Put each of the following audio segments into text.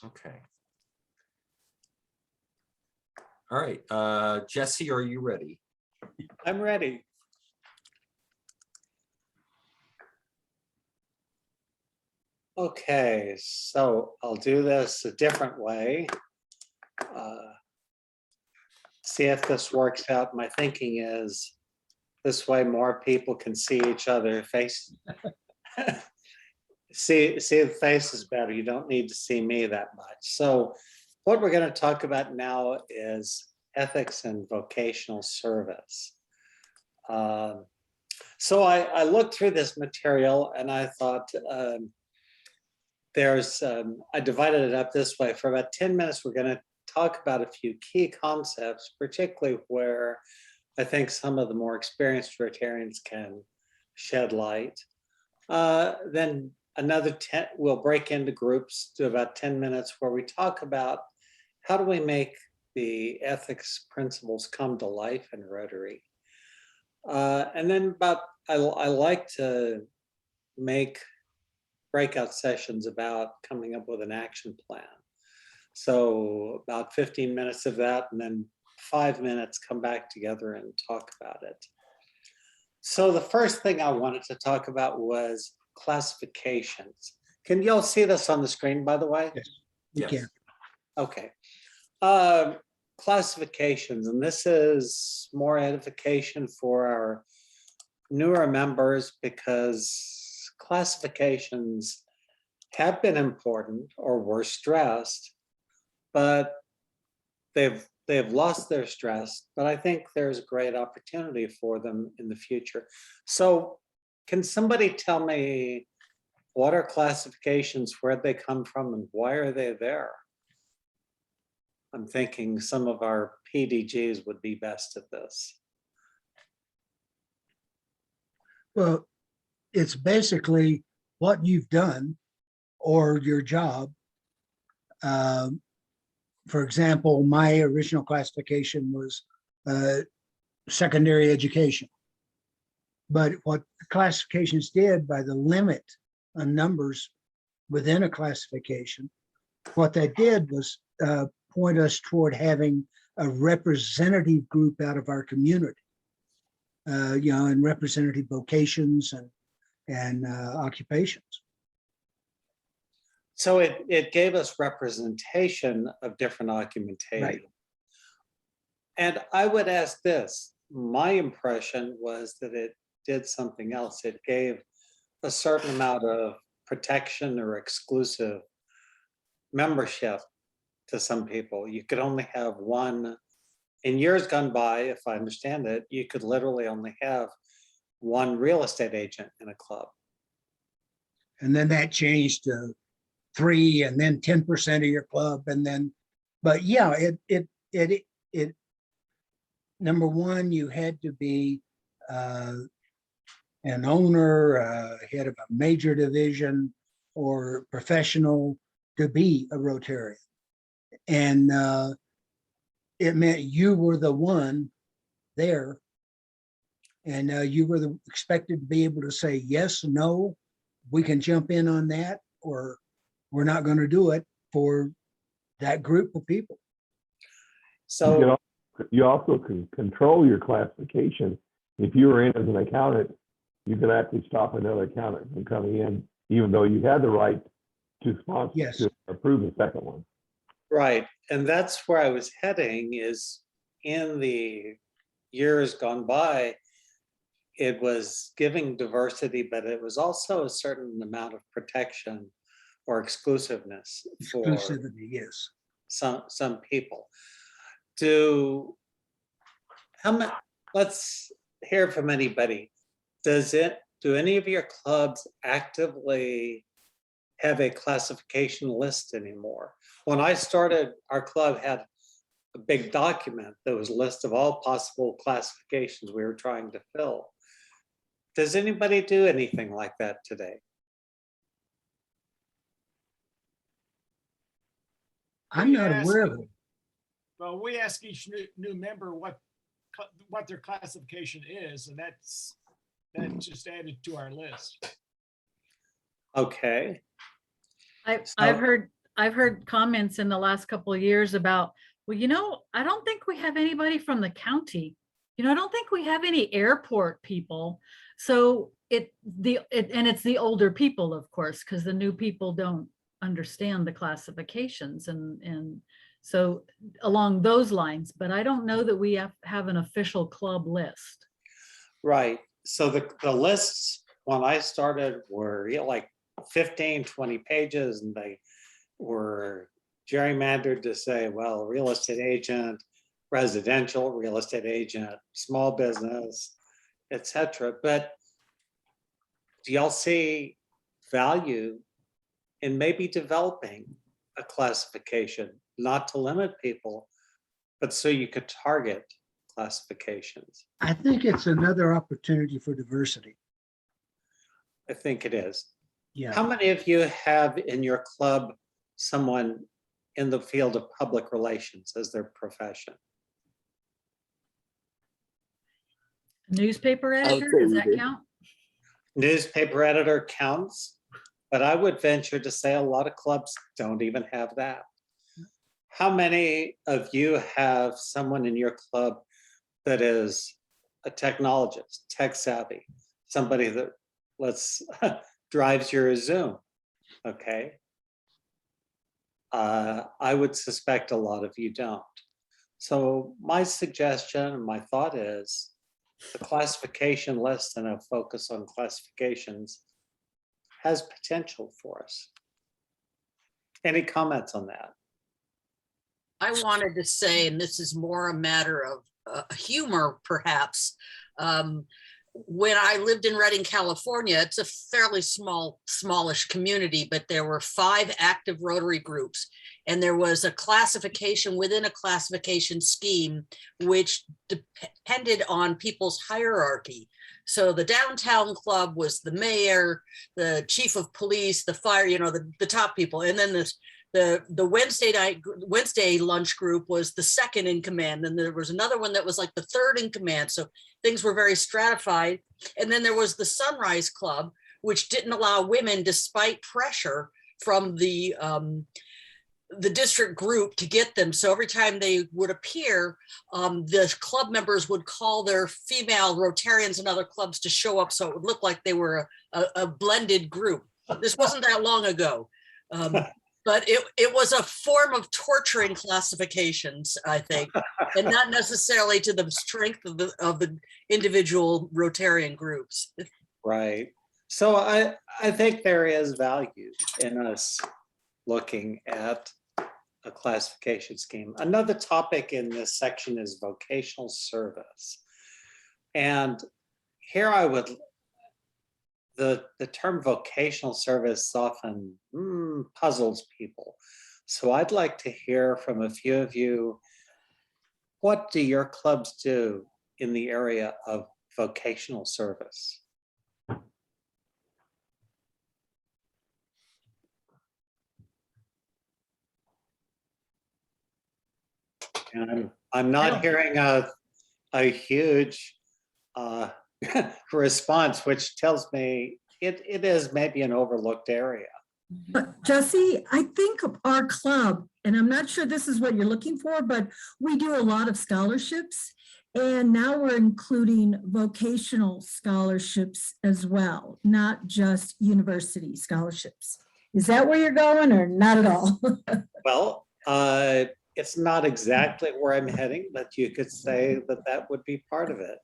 Okay. All right, Jesse, are you ready? I'm ready. Okay, so I'll do this a different way. See if this works out. My thinking is this way more people can see each other face. see the faces better. You don't need to see me that much. So what we're going to talk about now is ethics and vocational service. So I looked through this material and I thought I divided it up this way. For about 10 minutes, we're going to talk about a few key concepts, particularly where I think some of the more experienced Rotarians can shed light. Then another 10, we'll break into groups to about 10 minutes where we talk about how do we make the ethics principles come to life in Rotary. And then I like to make breakout sessions about coming up with an action plan. So about 15 minutes of that, and then 5 minutes come back together and talk about it. So the first thing I wanted to talk about was classifications. Can you all see this on the screen, by the way? Yes. Yes. Can. Okay. Classifications, and this is more edification for our newer members because classifications have been important or were stressed, but they've lost their stress, but I think there's great opportunity for them in the future. So can somebody tell me what are classifications, where they come from, and why are they there? I'm thinking some of our PDGs would be best at this. Well, it's basically what you've done or your job. For example, my original classification was secondary education. But what the classifications did by the limit on numbers within a classification, what that did was point us toward having a representative group out of our community, and representative vocations and occupations. So it gave us representation of different documentation. Right. And I would ask this, my impression was that it did something else. It gave a certain amount of protection or exclusive membership to some people. You could only have one. In years gone by, if I understand it, you could literally only have one real estate agent in a club. And then that changed to 3 and then 10% of your club. And then, but yeah, it number one, you had to be an owner, head of a major division or professional to be a Rotarian. And it meant you were the one there, and you were expected to be able to say yes, no, we can jump in on that, or we're not going to do it for that group of people. So you also can control your classification. If you were in as an accountant, you could actually stop another accountant from coming in, even though you had the right to sponsor, Yes, to approve the second one. right, and that's where I was heading, is in the years gone by, it was giving diversity, but it was also a certain amount of protection or exclusiveness for exclusivity, yes. some people. How much? Let's hear from anybody. Do any of your clubs actively have a classification list anymore? When I started, our club had a big document that was a list of all possible classifications we were trying to fill. Does anybody do anything like that today? I'm not aware of it. Well, we ask each new member what their classification is, and that's just added to our list. Okay. I've heard I've heard comments in the last couple of years about, well, I don't think we have anybody from the county. I don't think we have any airport people. So and it's the older people, of course, because the new people don't understand the classifications and so along those lines, but I don't know that we have an official club list. Right. So the lists, when I started, were like 15, 20 pages, and they were gerrymandered to say, well, real estate agent, residential, real estate agent, small business, etc. But do y'all see value in maybe developing a classification, not to limit people, but so you could target classifications? I think it's another opportunity for diversity. I think it is. Yeah. How many of you have in your club someone in the field of public relations as their profession? Newspaper editor, say does we that do. count? Newspaper editor counts, but I would venture to say a lot of clubs don't even have that. How many of you have someone in your club that is a technologist, tech savvy, somebody that drives your Zoom? Okay. I would suspect a lot of you don't. So my suggestion and my thought is the classification list and a focus on classifications has potential for us. Any comments on that? I wanted to say, and this is more a matter of humor, perhaps. When I lived in Redding, California, it's a fairly smallish community, but there were 5 active Rotary groups, and there was a classification within a classification scheme, which depended on people's hierarchy. So the downtown club was the mayor, the chief of police, the fire, the top people, and then the Wednesday lunch group was the second in command. And there was another one that was like the third in command. So things were very stratified. And then there was the Sunrise Club, which didn't allow women, despite pressure from the district group, to get them. So every time they would appear, the club members would call their female Rotarians and other clubs to show up, so it would look like they were a blended group. This wasn't that long ago. But it was a form of torturing classifications, I think, and not necessarily to the strength of the individual Rotarian groups. Right. So I think there is value in us looking at a classification scheme. Another topic in this section is vocational service. And here I would, the term vocational service often puzzles people. So I'd like to hear from a few of you, what do your clubs do in the area of vocational service? And I'm not hearing a huge response, which tells me it is maybe an overlooked area. But Jesse, I think our club, and I'm not sure this is what you're looking for, but we do a lot of scholarships. And now we're including vocational scholarships as well, not just university scholarships. Is that where you're going or not at all? Well, it's not exactly where I'm heading, but you could say that would be part of it.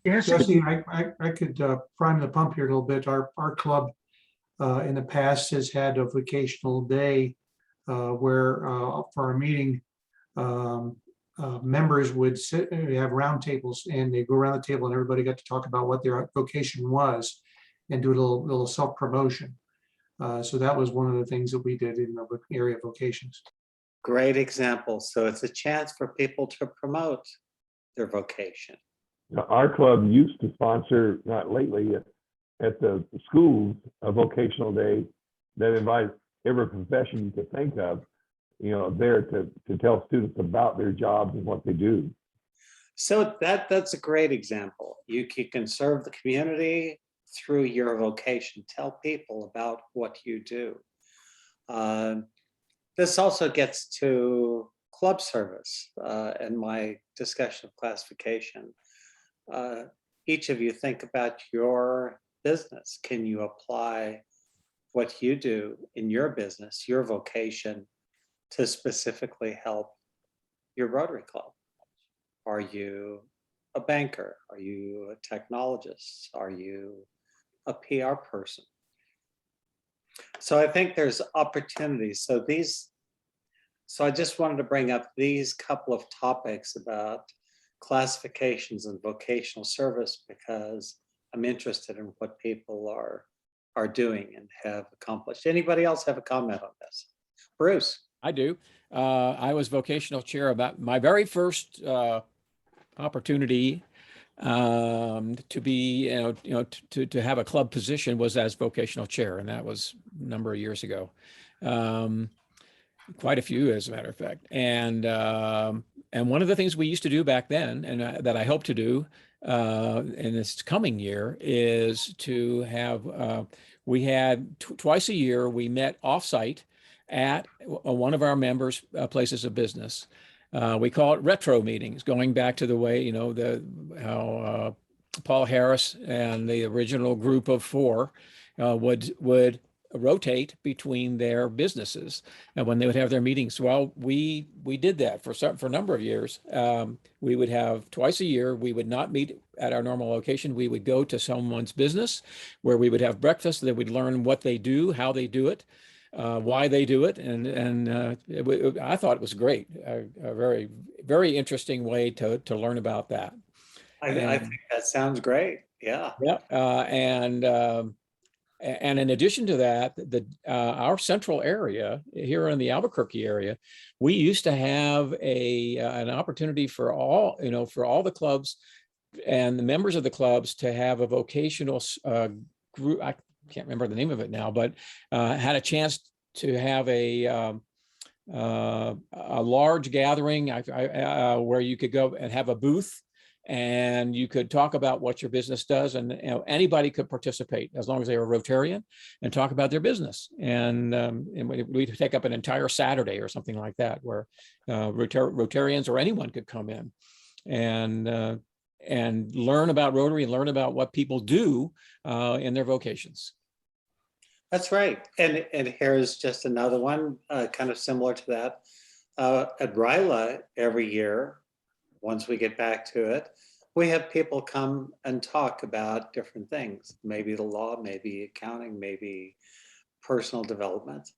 Yes, Jesse, I could prime the pump here a little bit. Our club in the past has had a vocational day where for our meeting, members would sit, we have round tables, and they go around the table and everybody got to talk about what their vocation was and do a little self-promotion. So that was one of the things that we did in the area of vocations. Great example. So it's a chance for people to promote their vocation. Our club used to sponsor, not lately, at the schools, a vocational day that invites every profession you could think of, there to tell students about their jobs and what they do. So that's a great example. You can serve the community through your vocation. Tell people about what you do. This also gets to club service and my discussion of classification. Each of you think about your business. Can you apply what you do in your business, your vocation, to specifically help your Rotary Club? Are you a banker? Are you a technologist? Are you a PR person? So I think there's opportunities. So I just wanted to bring up these couple of topics about classifications and vocational service because I'm interested in what people are doing and have accomplished. Anybody else have a comment on this? Bruce? I do. I was vocational chair about my very first opportunity to be, to have a club position was as vocational chair, and that was a number of years ago. Quite a few, as a matter of fact. And one of the things we used to do back then, and that I hope to do in this coming year, is to have, we had twice a year, we met offsite at one of our members' places of business. We call it retro meetings, going back to the way, how Paul Harris and the original group of four would rotate between their businesses and when they would have their meetings. Well, we did that for a number of years. We would have twice a year. We would not meet at our normal location. We would go to someone's business where we would have breakfast. That we'd learn what they do, how they do it, why they do it, and I thought it was great. A very, very interesting way to learn about that. I think that sounds great. Yeah. Yeah, and in addition to that, our central area here in the Albuquerque area, we used to have an opportunity for all the clubs and the members of the clubs to have a vocational group. I can't remember the name of it now, but had a chance to have a large gathering where you could go and have a booth. And you could talk about what your business does, and anybody could participate as long as they were Rotarian and talk about their business. And we'd take up an entire Saturday or something like that, where Rotarians or anyone could come in and learn about Rotary and learn about what people do in their vocations. That's right. And here's just another one, kind of similar to that. At RLI every year, once we get back to it, we have people come and talk about different things, maybe the law, maybe accounting, maybe personal development.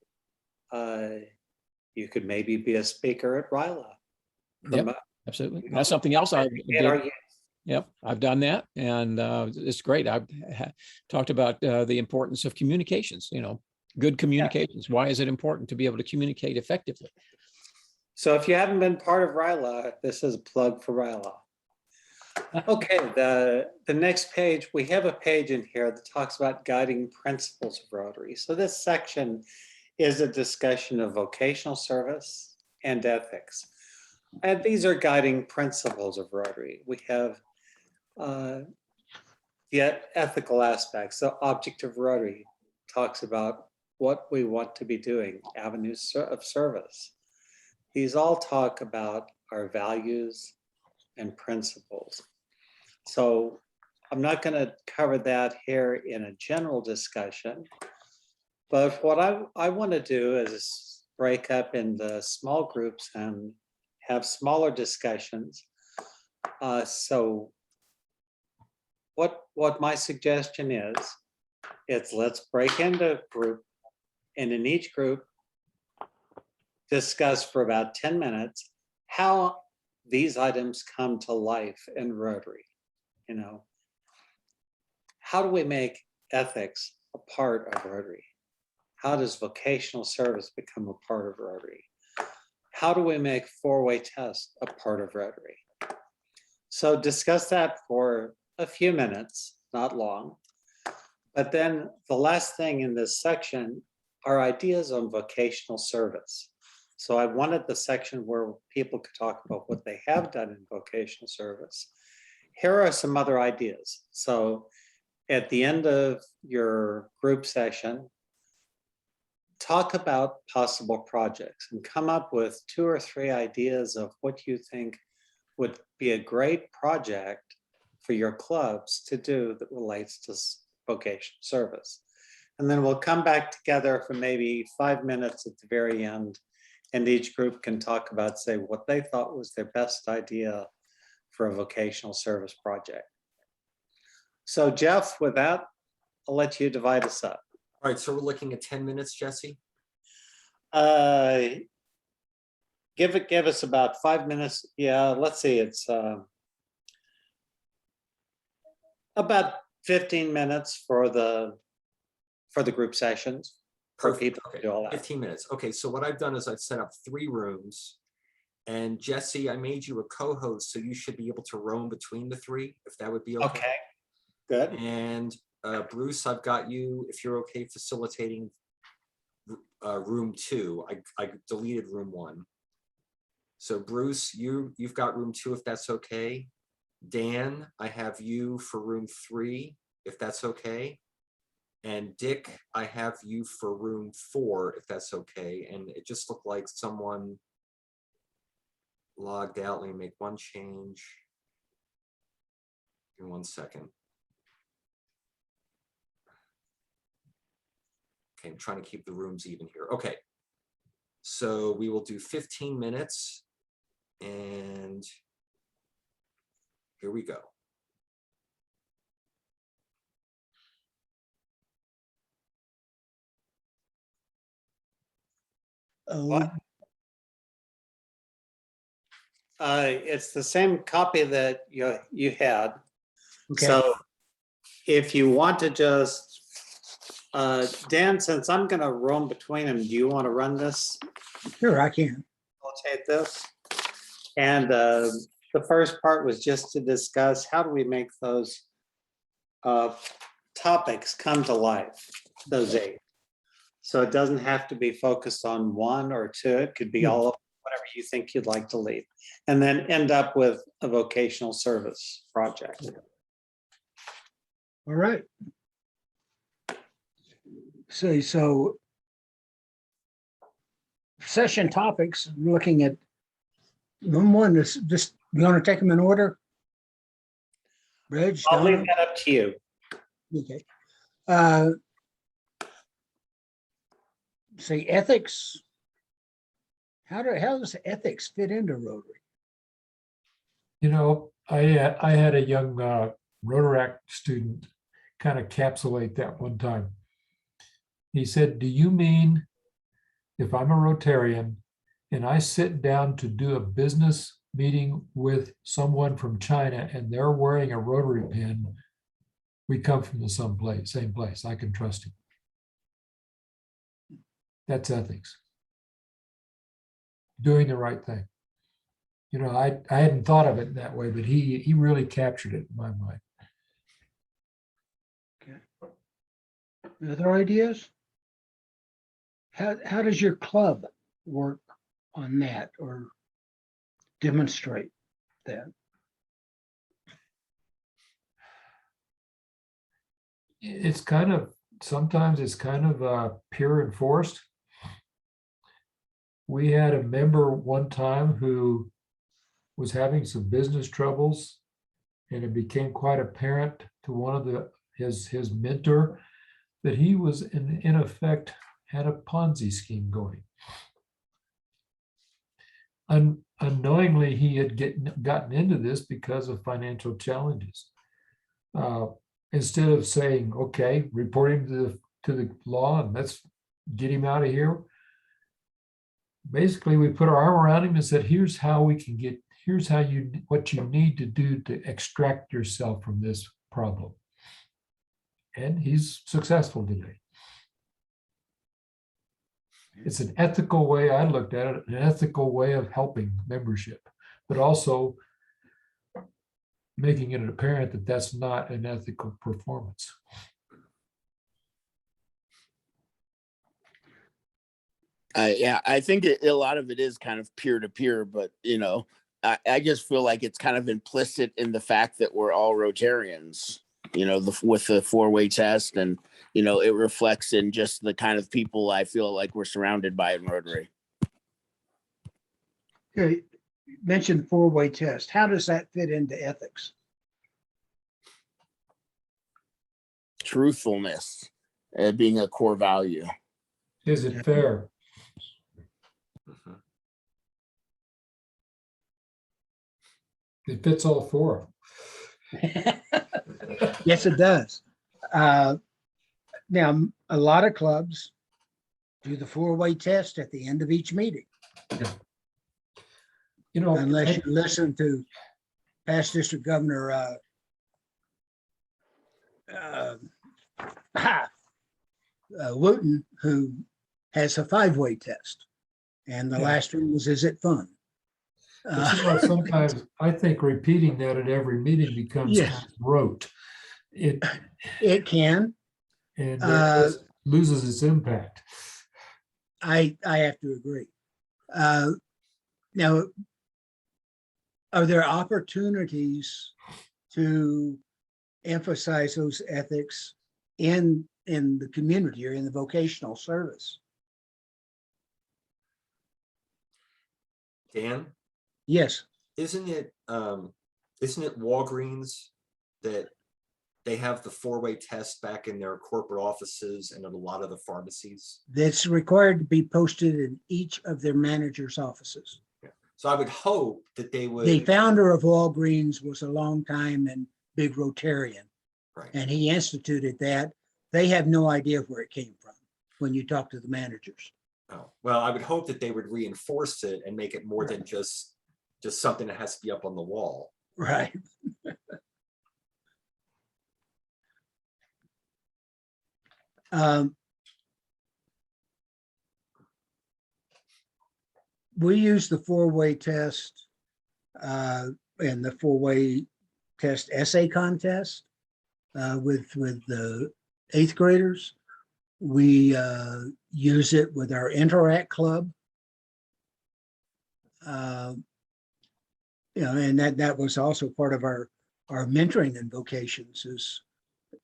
You could maybe be a speaker at RLI. Yep, absolutely. That's something else I did. Yep, I've done that, and it's great. I've talked about the importance of communications, good communications. Why is it important to be able to communicate effectively? So if you haven't been part of RLI, this is a plug for RLI. Okay, the next page, we have a page in here that talks about guiding principles of Rotary. So this section is a discussion of vocational service and ethics. And these are guiding principles of Rotary. We have the ethical aspects. So object of Rotary talks about what we want to be doing, avenues of service. These all talk about our values and principles. So I'm not going to cover that here in a general discussion, but what I want to do is break up into small groups and have smaller discussions. So what my suggestion is let's break into a group, and in each group, discuss for about 10 minutes how these items come to life in Rotary. How do we make ethics a part of Rotary? How does vocational service become a part of Rotary? How do we make FourWay Test a part of Rotary? So discuss that for a few minutes, not long. But then the last thing in this section are ideas on vocational service. So I wanted the section where people could talk about what they have done in vocational service. Here are some other ideas. So at the end of your group session, talk about possible projects and come up with 2 or 3 ideas of what you think would be a great project for your clubs to do that relates to vocational service. And then we'll come back together for maybe 5 minutes at the very end, and each group can talk about, say, what they thought was their best idea for a vocational service project. So Jeff, with that, I'll let you divide us up. All right, so we're looking at 10 minutes, Jesse? Give us about 5 minutes. Yeah, let's see, it's about 15 minutes for the group sessions. For Perfect. people to Okay, do all that. 15 minutes. Okay, so what I've done is I've set up 3 rooms. And Jesse, I made you a co-host, so you should be able to roam between the 3, if that would be okay. Okay, good. And Bruce, I've got you, if you're okay facilitating room 2. I deleted room 1. So Bruce, you've got room 2, if that's okay. Dan, I have you for room 3, if that's okay. And Dick, I have you for room 4, if that's okay. And it just looked like someone logged out. Let me make one change. Give me 1 second. Okay, I'm trying to keep the rooms even here. Okay. So we will do 15 minutes. And here we go. What? It's the same copy that you had. Okay. So if you want to just, Dan, since I'm gonna roam between them, do you want to run this? Sure, I can. Facilitate this? And the first part was just to discuss how do we make those topics come to life, those 8. So it doesn't have to be focused on 1 or 2. It could be all of whatever you think you'd like to lead. And then end up with a vocational service project. All right. So session topics, looking at one is just, you want to take them in order? Reg, I'll leave Donna? that up to you. Okay. Say ethics. How does ethics fit into Rotary? You know, I had a young Rotaract student kind of encapsulate that one time. He said, "Do you mean if I'm a Rotarian and I sit down to do a business meeting with someone from China and they're wearing a Rotary pin, we come from the same place. I can trust him." That's ethics. Doing the right thing. You know, I hadn't thought of it that way, but he really captured it in my mind. Okay. Other ideas? How does your club work on that or demonstrate that? It's kind of, sometimes it's kind of pure and forced. We had a member one time who was having some business troubles, and it became quite apparent to one of his mentor that he was in effect had a Ponzi scheme going. Unknowingly, he had gotten into this because of financial challenges. Instead of saying, okay, report him to the law and let's get him out of here, basically we put our arm around him and said, here's what you need to do to extract yourself from this problem. And he's successful today. It's an ethical way, I looked at it, an ethical way of helping membership, but also making it apparent that that's not an ethical performance. Yeah, I think a lot of it is kind of peer to peer, but you know, I just feel like it's kind of implicit in the fact that we're all Rotarians, you know, with the 4-way test and you know, it reflects in just the kind of people I feel like we're surrounded by in Rotary. Okay, you mentioned four-way test. How does that fit into ethics? Truthfulness being a core value. Is it fair? Mhm. It fits all four. Yes, it does. Now, a lot of clubs do the four-way test at the end of each meeting, You know, unless you listen to past district governor Wooten, who has a five-way test. And the Yeah. last one was, is it fun? but you know, sometimes I think repeating that at every meeting becomes Yes. kind of rote. It It can. and Uh, loses its impact. I have to agree. Now, are there opportunities to emphasize those ethics in the community or in the vocational service? Dan, Yes, isn't it Walgreens that they have the four-way test back in their corporate offices and at a lot of the pharmacies? that's required to be posted in each of their managers' offices. So I would hope that they The would, founder of Walgreens was a long time and big Rotarian, right, and he instituted that. They have no idea where it came from when you talk to the managers. oh, well, I would hope that they would reinforce it and make it more than just something that has to be up on the wall. Right. We use the four-way test and the four-way test essay contest with the eighth graders. We use it with our Interact Club. And that was also part of our mentoring in vocations is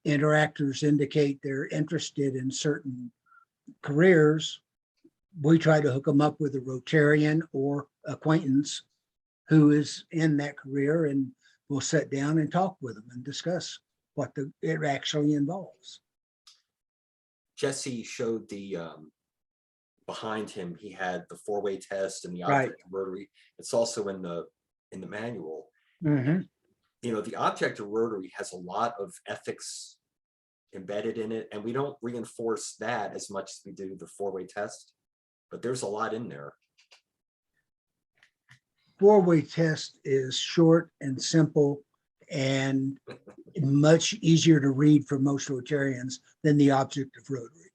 interactors indicate they're interested in certain careers. We try to hook them up with a Rotarian or acquaintance who is in that career, and we'll sit down and talk with them and discuss what it actually involves. Jesse showed the behind him, he had the four-way test and the Right. object of rotary. It's also in the manual. Mhm. You know, the object of rotary has a lot of ethics embedded in it, and we don't reinforce that as much as we do the four-way test, but there's a lot in there. Four-way test is short and simple and much easier to read for most Rotarians than the object of rotary.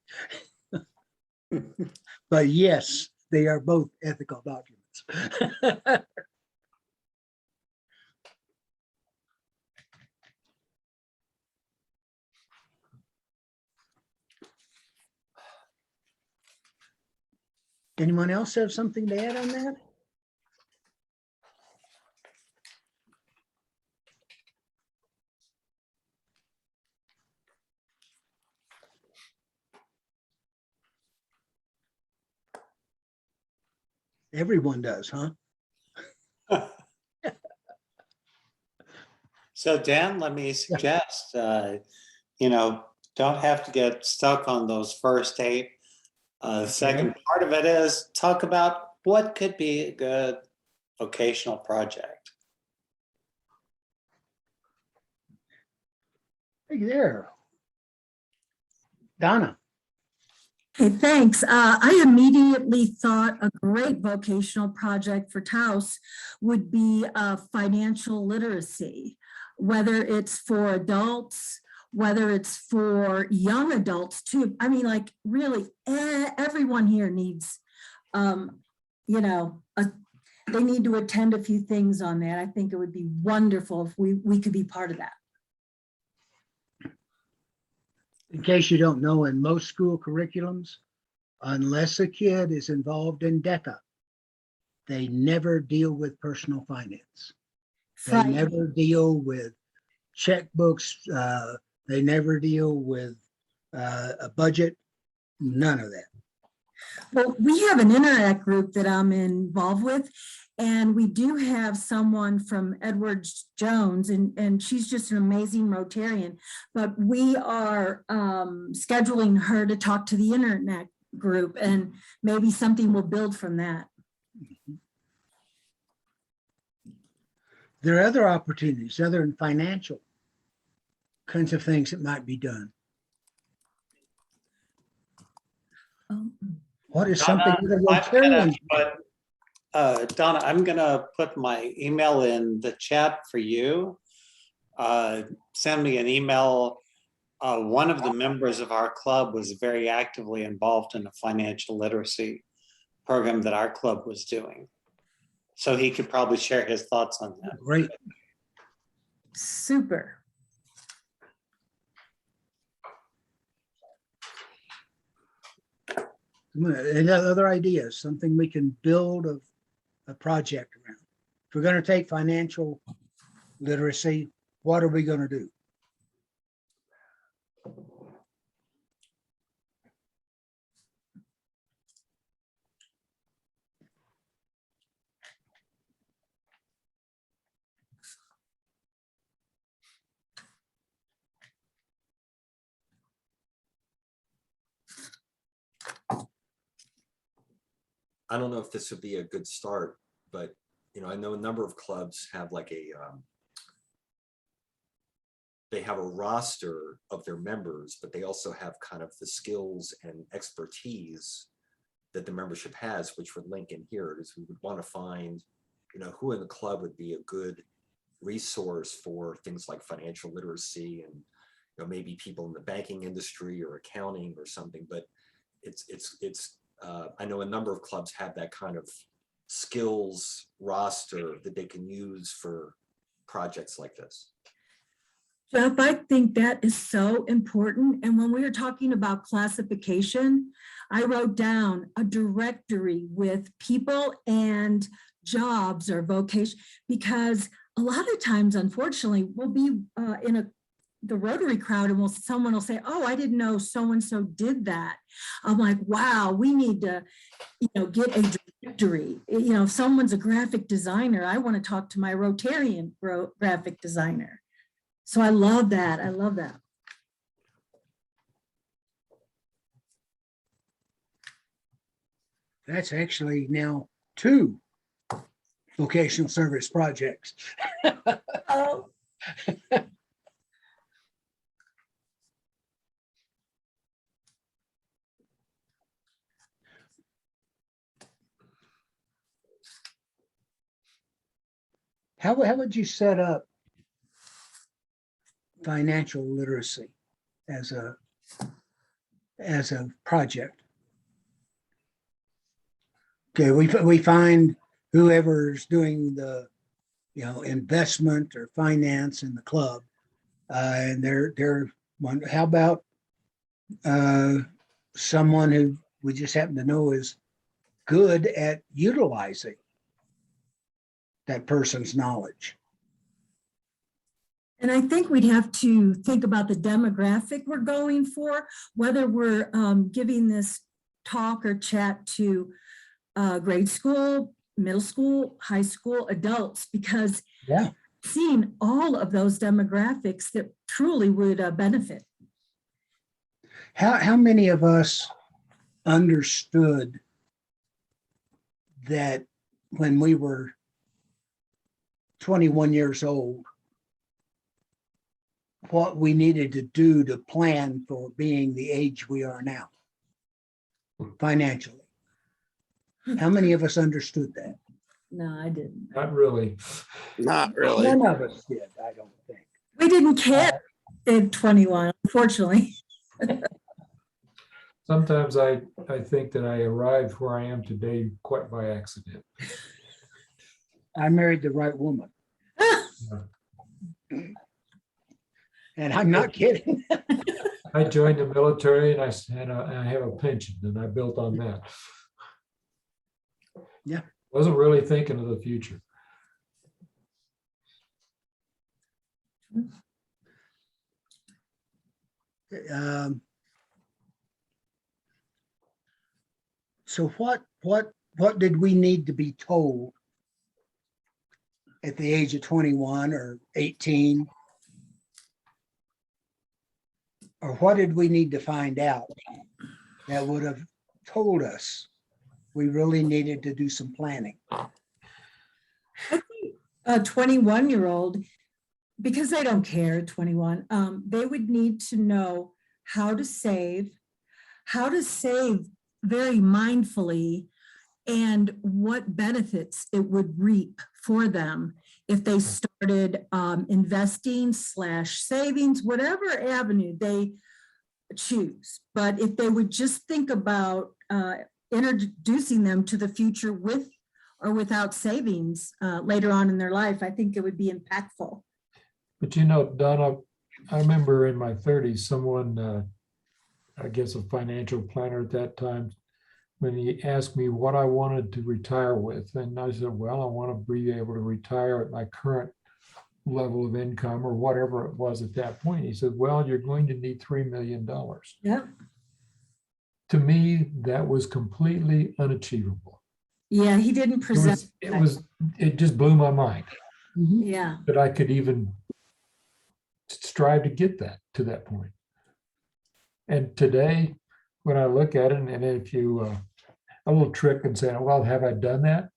But yes, they are both ethical documents. Anyone else have something to add on that? Everyone does, huh? So Dan, let me suggest, don't have to get stuck on those first 8. The second part of it is talk about what could be a good vocational project. Hey there. Donna. Hey, thanks. I immediately thought a great vocational project for Taos would be financial literacy, whether it's for adults, whether it's for young adults too. I mean, like really everyone here needs, they need to attend a few things on that. I think it would be wonderful if we could be part of that. In case you don't know, in most school curriculums, unless a kid is involved in DECA, they never deal with personal finance. They never deal with checkbooks. They never deal with a budget, none of that. Well, we have an internet group that I'm involved with, and we do have someone from Edwards Jones, and she's just an amazing Rotarian. But we are scheduling her to talk to the internet group, and maybe something will build from that. There are other opportunities, other than financial kinds of things that might be done. What is something Donna, that a I'm gonna Rotarian? Donna, I'm gonna put my email in the chat for you. Send me an email. One of the members of our club was very actively involved in a financial literacy program that our club was doing. So he could probably share his thoughts on that. Great. Super. And other ideas, something we can build a project around. If we're going to take financial literacy, what are we going to do? I don't know if this would be a good start, but I know a number of clubs have like they have a roster of their members, but they also have kind of the skills and expertise that the membership has, which would link in here, is we would want to find, who in the club would be a good resource for things like financial literacy and, maybe people in the banking industry or accounting or something, but I know a number of clubs have that kind of skills roster that they can use for projects like this. Jeff, I think that is so important. And when we were talking about classification, I wrote down a directory with people and jobs or vocation, because a lot of times, unfortunately, we'll be in the Rotary crowd and someone will say, oh, I didn't know so-and-so did that. I'm like, wow, we need to, get a directory. If someone's a graphic designer, I want to talk to my Rotarian graphic designer. So I love that. I love that. That's actually now 2 vocational service projects. Oh. How would you set up financial literacy as a project? Okay, we find whoever's doing the investment or finance in the club, and they're one. How about someone who we just happen to know is good at utilizing that person's knowledge? And I think we'd have to think about the demographic we're going for, whether we're giving this talk or chat to grade school, middle school, high school, adults, because seeing all of those demographics that truly would benefit. How many of us understood that when we were 21 years old, what we needed to do to plan for being the age we are now financially? How many of us understood that? No, I didn't. Not really. Not really. None of us did, I don't think. We didn't care at 21, unfortunately. Sometimes I think that I arrived where I am today quite by accident. I married the right woman. And I'm not kidding. I joined the military and I have a pension and I built on that. Yeah. Wasn't really thinking of the future. So what did we need to be told at the age of 21 or 18? Or what did we need to find out that would have told us we really needed to do some planning? A 21-year-old, because they don't care, 21, they would need to know how to save very mindfully, and what benefits it would reap for them if they started investing / savings, whatever avenue they choose. But if they would just think about introducing them to the future with or without savings later on in their life, I think it would be impactful. But you know, Donna, I remember in my 30s, someone, I guess a financial planner at that time, when he asked me what I wanted to retire with. And I said, well, I want to be able to retire at my current level of income or whatever it was at that point. He said, well, you're going to need $3 million. Yep. To me, that was completely unachievable. Yeah, he didn't present. It just blew my mind Yeah. that I could even strive to get to that point. And today, when I look at it, and if you, a little trick and saying, well, have I done that?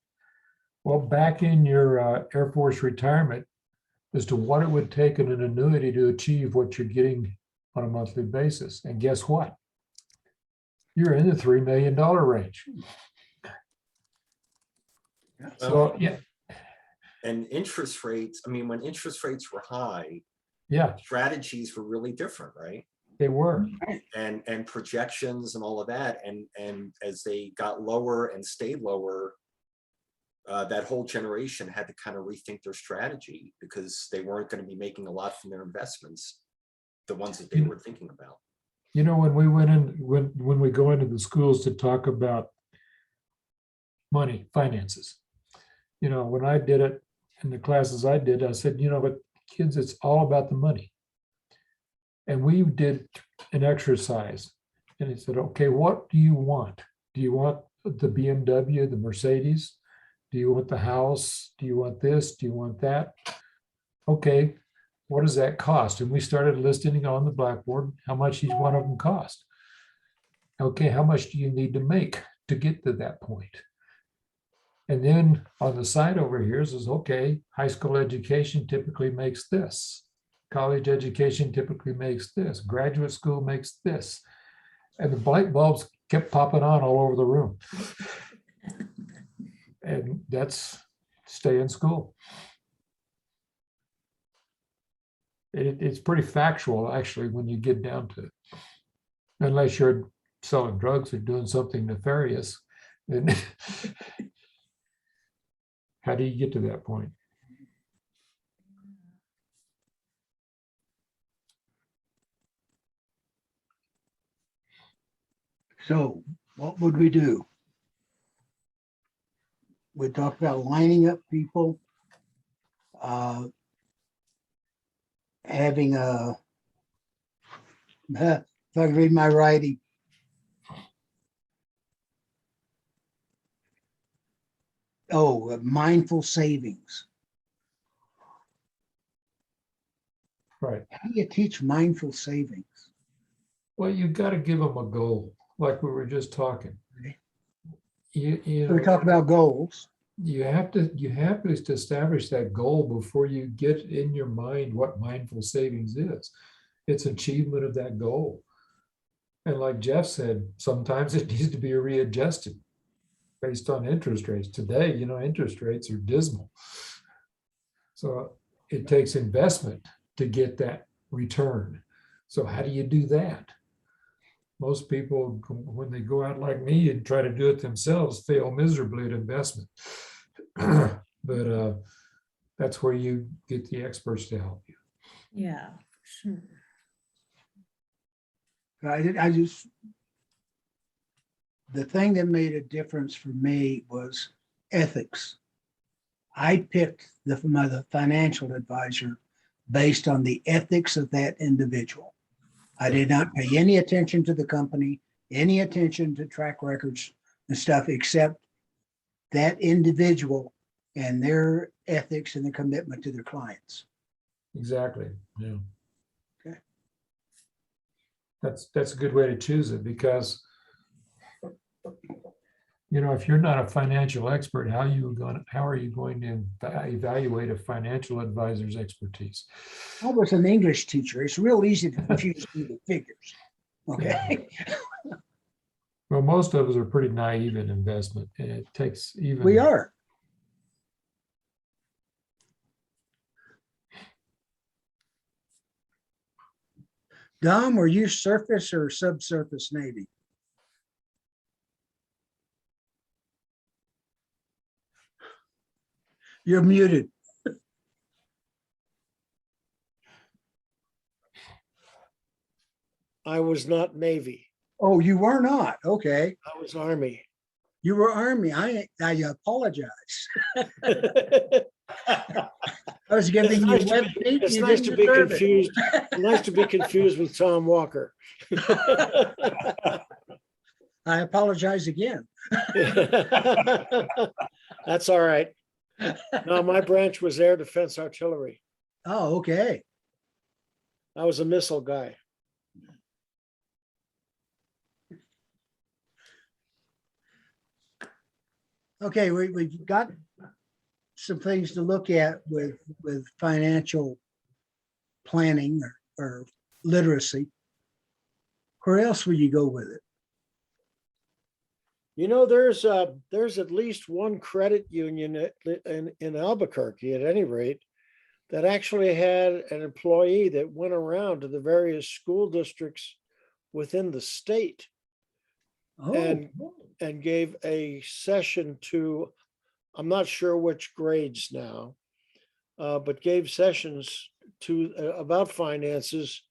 Well, back in your Air Force retirement, as to what it would take in an annuity to achieve what you're getting on a monthly basis. And guess what? You're in the $3 million range. So, yeah. And interest rates, I mean, when interest rates were high, Yeah, strategies were really different, right? they were. And projections and all of that. And as they got lower and stayed lower, that whole generation had to kind of rethink their strategy because they weren't going to be making a lot from their investments, the ones that they were thinking about. You know, when we went in, when we go into the schools to talk about money, finances, you know, when I did it in the classes I did, I said, you know, but kids, it's all about the money. And we did an exercise and he said, okay, what do you want? Do you want the BMW, the Mercedes? Do you want the house? Do you want this? Do you want that? Okay, what does that cost? And we started listing on the blackboard how much each one of them cost. Okay, how much do you need to make to get to that point? And then on the side over here says, okay, high school education typically makes this. College education typically makes this. Graduate school makes this. And the light bulbs kept popping on all over the room. And that's stay in school. It's pretty factual, actually, when you get down to it. Unless you're selling drugs or doing something nefarious, then how do you get to that point? So what would we do? We talked about lining up people, having a, if I can read my writing. Oh, mindful savings. Right. How do you teach mindful savings? Well, you got to give them a goal, like we were just talking. You So we know, talk about goals. you have to establish that goal before you get in your mind what mindful savings is. It's achievement of that goal. And like Jeff said, sometimes it needs to be readjusted based on interest rates. Today, you know, interest rates are dismal. So it takes investment to get that return. So how do you do that? Most people, when they go out like me and try to do it themselves, fail miserably at investment. But that's where you get the experts to help you. Yeah, sure. I just, the thing that made a difference for me was ethics. I picked the financial advisor based on the ethics of that individual. I did not pay any attention to the company, any attention to track records, and stuff, except that individual and their ethics and the commitment to their clients. Exactly, yeah. Okay. That's a good way to choose it, because if you're not a financial expert, how are you going to evaluate a financial advisor's expertise? I was an English teacher. It's real easy to confuse me with figures. Okay. Well, most of us are pretty naive in investment, and it takes even. We are. Dom, were you surface or subsurface Navy? You're muted. I was not Navy. Oh, you were not. Okay. I was Army. You were Army. I apologize. I was giving you web feet. It's You nice didn't to be deserve it. confused. Nice to be confused with Tom Walker. I apologize again. That's all right. No, my branch was Air Defense Artillery. Oh, okay. I was a missile guy. Okay, we've got some things to look at with financial planning or literacy. Where else would you go with it? There's at least one credit union in Albuquerque, at any rate, that actually had an employee that went around to the various school districts within the state Oh, and gave a session to, I'm not sure which grades now, but gave sessions to about finances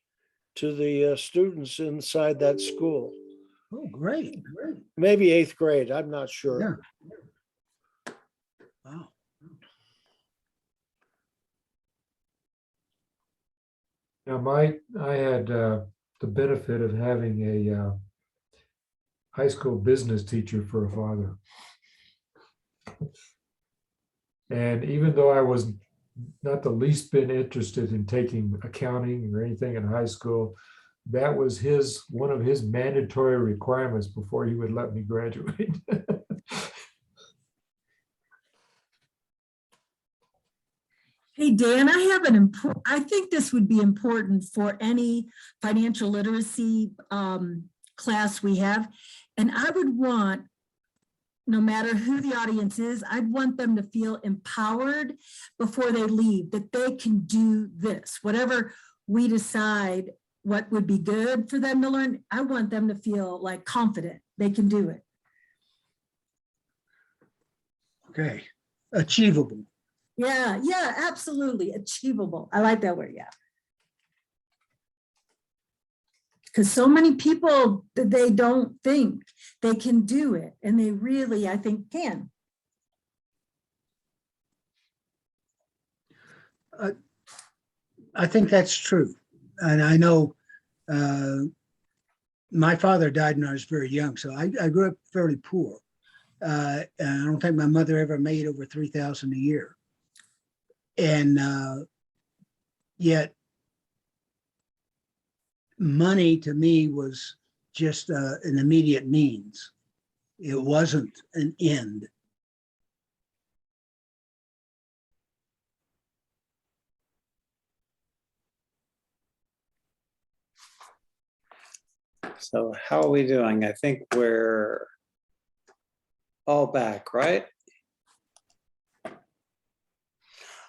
to the students inside that school. oh, great. Maybe 8th grade, I'm not sure. Yeah. Wow. Now, I had the benefit of having a high school business teacher for a father. And even though I was not the least bit interested in taking accounting or anything in high school, that was one of his mandatory requirements before he would let me graduate. Hey, Dan, I think this would be important for any financial literacy class we have. And I would want, no matter who the audience is, I'd want them to feel empowered before they leave, that they can do this. Whatever we decide what would be good for them to learn, I want them to feel like confident they can do it. Okay. Achievable. Yeah, absolutely. Achievable. I like that word, yeah. Because so many people, they don't think they can do it, and they really, I think, can. I think that's true. And I know my father died when I was very young, so I grew up fairly poor. And I don't think my mother ever made over $3,000 a year. And yet money to me was just an immediate means. It wasn't an end. So how are we doing? I think we're all back, right?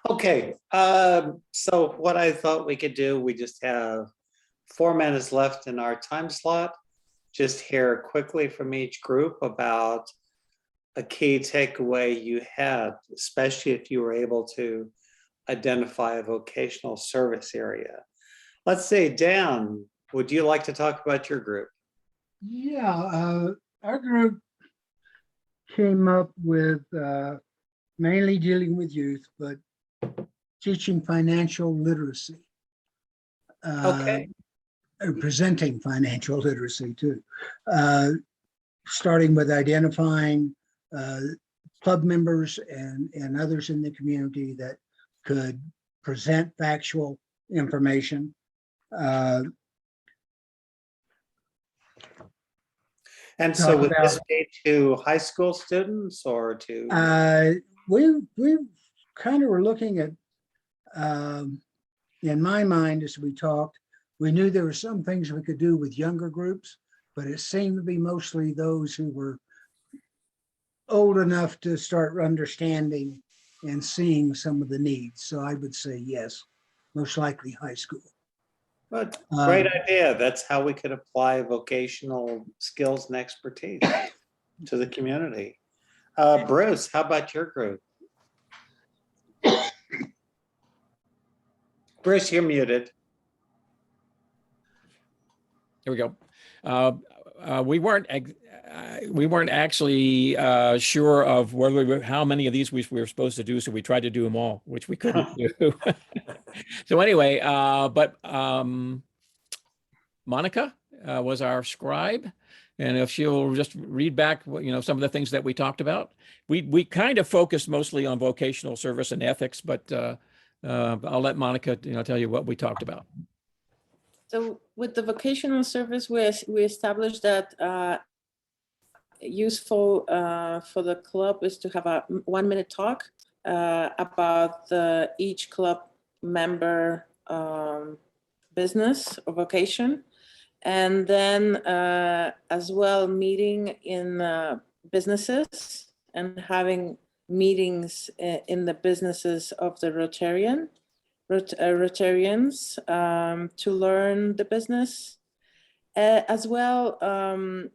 Okay, so what I thought we could do, we just have 4 minutes left in our time slot. Just hear quickly from each group about a key takeaway you had, especially if you were able to identify a vocational service area. Let's say, Dan, would you like to talk about your group? Yeah, our group came up with mainly dealing with youth, but teaching financial literacy. Okay. Presenting financial literacy too. starting with identifying club members and others in the community that could present factual information. And so Talk would this about- be to high school students or to? We kind of were looking at, in my mind, as we talked, we knew there were some things we could do with younger groups, but it seemed to be mostly those who were old enough to start understanding and seeing some of the needs. So I would say yes, most likely high school. But great idea. That's how we could apply vocational skills and expertise to the community. Bruce, how about your group? Bruce, you're muted. Here we go. We weren't actually sure of whether how many of these we were supposed to do, so we tried to do them all, which we couldn't do. So anyway, Monica was our scribe, and if she'll just read back, some of the things that we talked about. We kind of focused mostly on vocational service and ethics, but I'll let Monica tell you what we talked about. So with the vocational service, we established that useful for the club is to have a 1-minute talk about each club member business or vocation. And then as well, meeting in businesses and having meetings in the businesses of the Rotarians to learn the business. As well,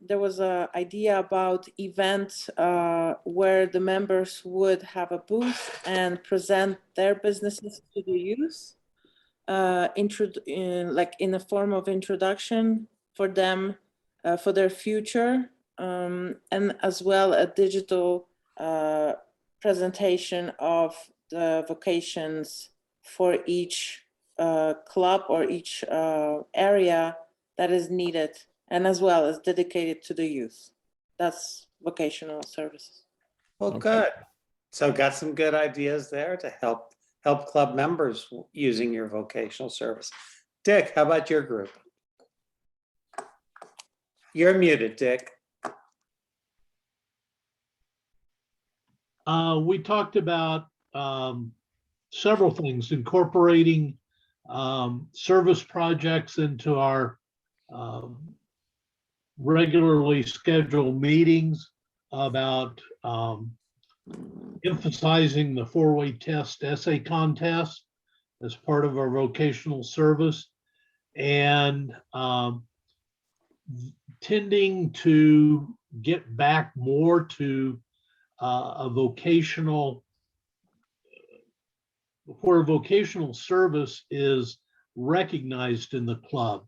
there was an idea about events where the members would have a booth and present their businesses to the youth, like in the form of introduction for them, for their future, and as well a digital presentation of the vocations for each club or each area that is needed, and as well as dedicated to the youth. That's vocational services. Well, Okay. good. So got some good ideas there to help club members using your vocational service. Dick, how about your group? You're muted, Dick. We talked about several things, incorporating service projects into our regularly scheduled meetings, about emphasizing the four-way test essay contest as part of our vocational service, and tending to get back more to a vocational service is recognized in the club.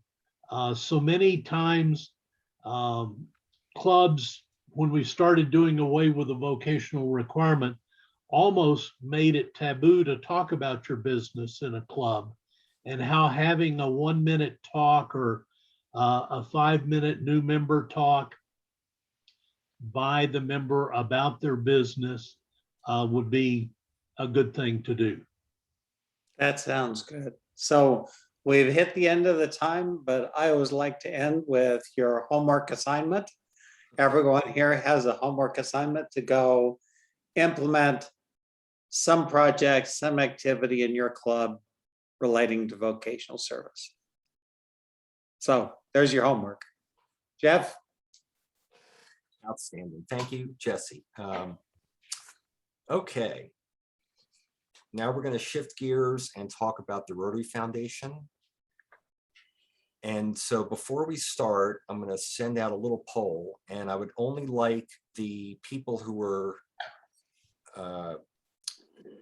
So many times clubs, when we started doing away with the vocational requirement, almost made it taboo to talk about your business in a club, and how having a 1-minute talk or a 5-minute new member talk by the member about their business would be a good thing to do. That sounds good. So we've hit the end of the time, but I always like to end with your homework assignment. Everyone here has a homework assignment to go implement some project, some activity in your club relating to vocational service. So there's your homework. Jeff? Outstanding. Thank you, Jesse. Okay. Now we're going to shift gears and talk about the Rotary Foundation. And so before we start, I'm going to send out a little poll, and I would only like the people who were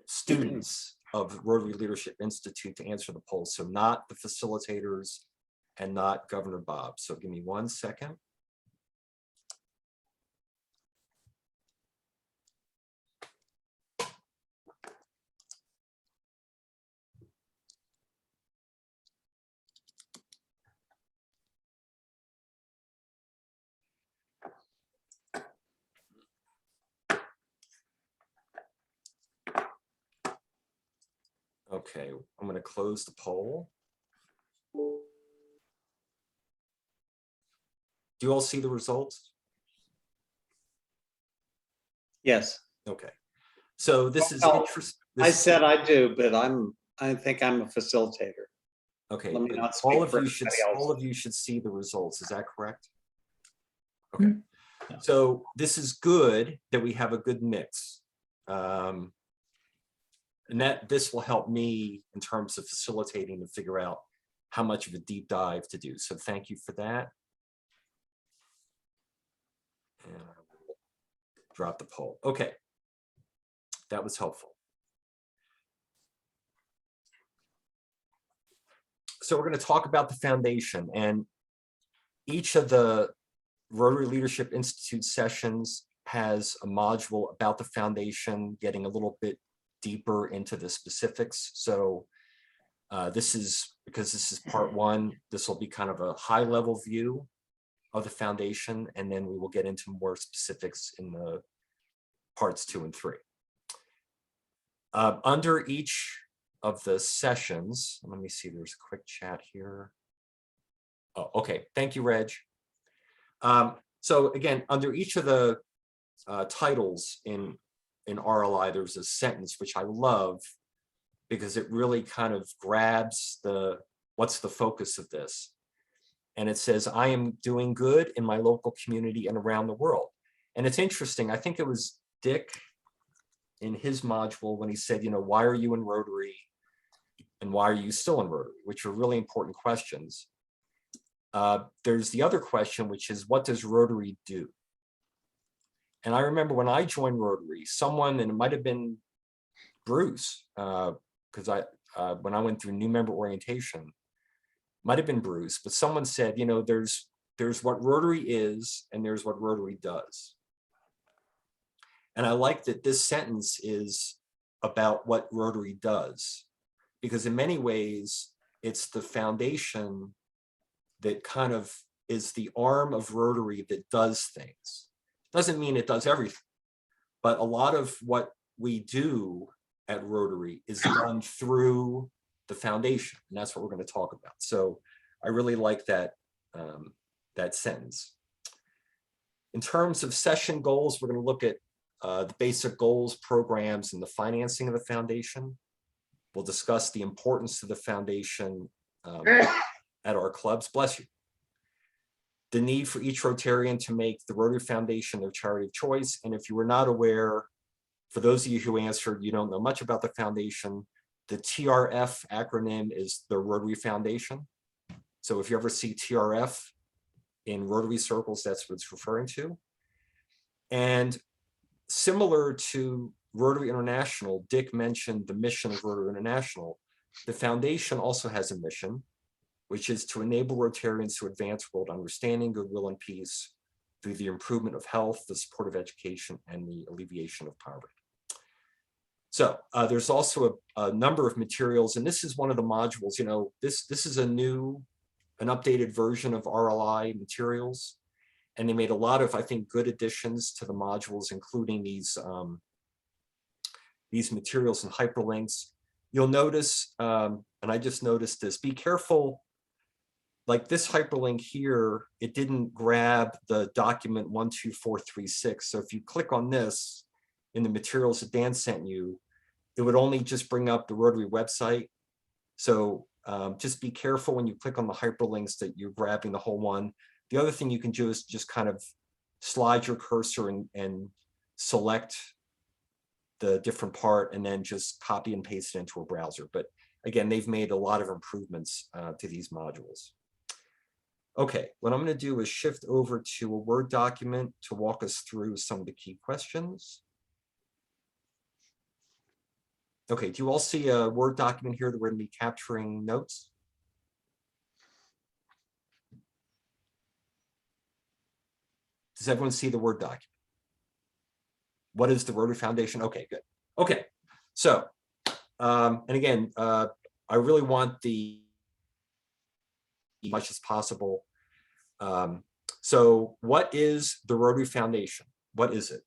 students of Rotary Leadership Institute to answer the poll. So not the facilitators and not Governor Bob. So give me 1 second. Okay, I'm going to close the poll. Do you all see the results? Yes, Okay. So this is Well, interesting. I said I do, but I think I'm a facilitator. Okay, Let me but not all speak of for you should, everybody else. all of you should see the results. Is that correct? Okay. So this is good that we have a good mix. And that this will help me in terms of facilitating to figure out how much of a deep dive to do. So thank you for that. And I will drop the poll. Okay. That was helpful. So we're going to talk about the foundation, and each of the Rotary Leadership Institute sessions has a module about the foundation, getting a little bit deeper into the specifics. So this is, because this is part one, this will be kind of a high level view of the foundation, and then we will get into more specifics in the parts 2 and 3. Under each of the sessions, let me see, there's a quick chat here. Oh, okay, thank you, Reg. So again, under each of the titles in RLI, there's a sentence which I love because it really kind of grabs what's the focus of this. And it says, I am doing good in my local community and around the world. And it's interesting, I think it was Dick in his module when he said, you know, why are you in Rotary and why are you still in Rotary, which are really important questions. There's the other question, which is, what does Rotary do? And I remember when I joined Rotary, someone, and it might have been Bruce, because when I went through new member orientation, might have been Bruce, but someone said, you know, there's what Rotary is and there's what Rotary does. And I like that this sentence is about what Rotary does, because in many ways, it's the foundation that kind of is the arm of Rotary that does things. Doesn't mean it does everything, but a lot of what we do at Rotary is done through the foundation, and that's what we're going to talk about. So I really like that, that sentence. In terms of session goals, we're going to look at the basic goals, programs, and the financing of the foundation. We'll discuss the importance of the foundation at our clubs. Bless you. The need for each Rotarian to make the Rotary Foundation their charity of choice. And if you were not aware, for those of you who answered, you don't know much about the foundation, the TRF acronym is the Rotary Foundation. So if you ever see TRF in Rotary circles, that's what it's referring to. And similar to Rotary International, Dick mentioned the mission of Rotary International. The foundation also has a mission, which is to enable Rotarians to advance world understanding, goodwill, and peace through the improvement of health, the support of education, and the alleviation of poverty. So there's also a number of materials, and this is one of the modules. You know, this is an updated version of RLI materials, and they made a lot of, I think, good additions to the modules, including these materials and hyperlinks. You'll notice, and I just noticed this, be careful. Like this hyperlink here, it didn't grab the document 12436. So if you click on this in the materials that Dan sent you, it would only just bring up the Rotary website. So just be careful when you click on the hyperlinks that you're grabbing the whole one. The other thing you can do is just kind of slide your cursor and select the different part and then just copy and paste it into a browser. But again, they've made a lot of improvements to these modules. Okay, what I'm going to do is shift over to a Word document to walk us through some of the key questions. Okay, do you all see a Word document here that we're going to be capturing notes? Does everyone see the Word document? What is the Rotary Foundation? Okay, good. Okay, so, and again, I really want the as much as possible. So what is the Rotary Foundation? What is it?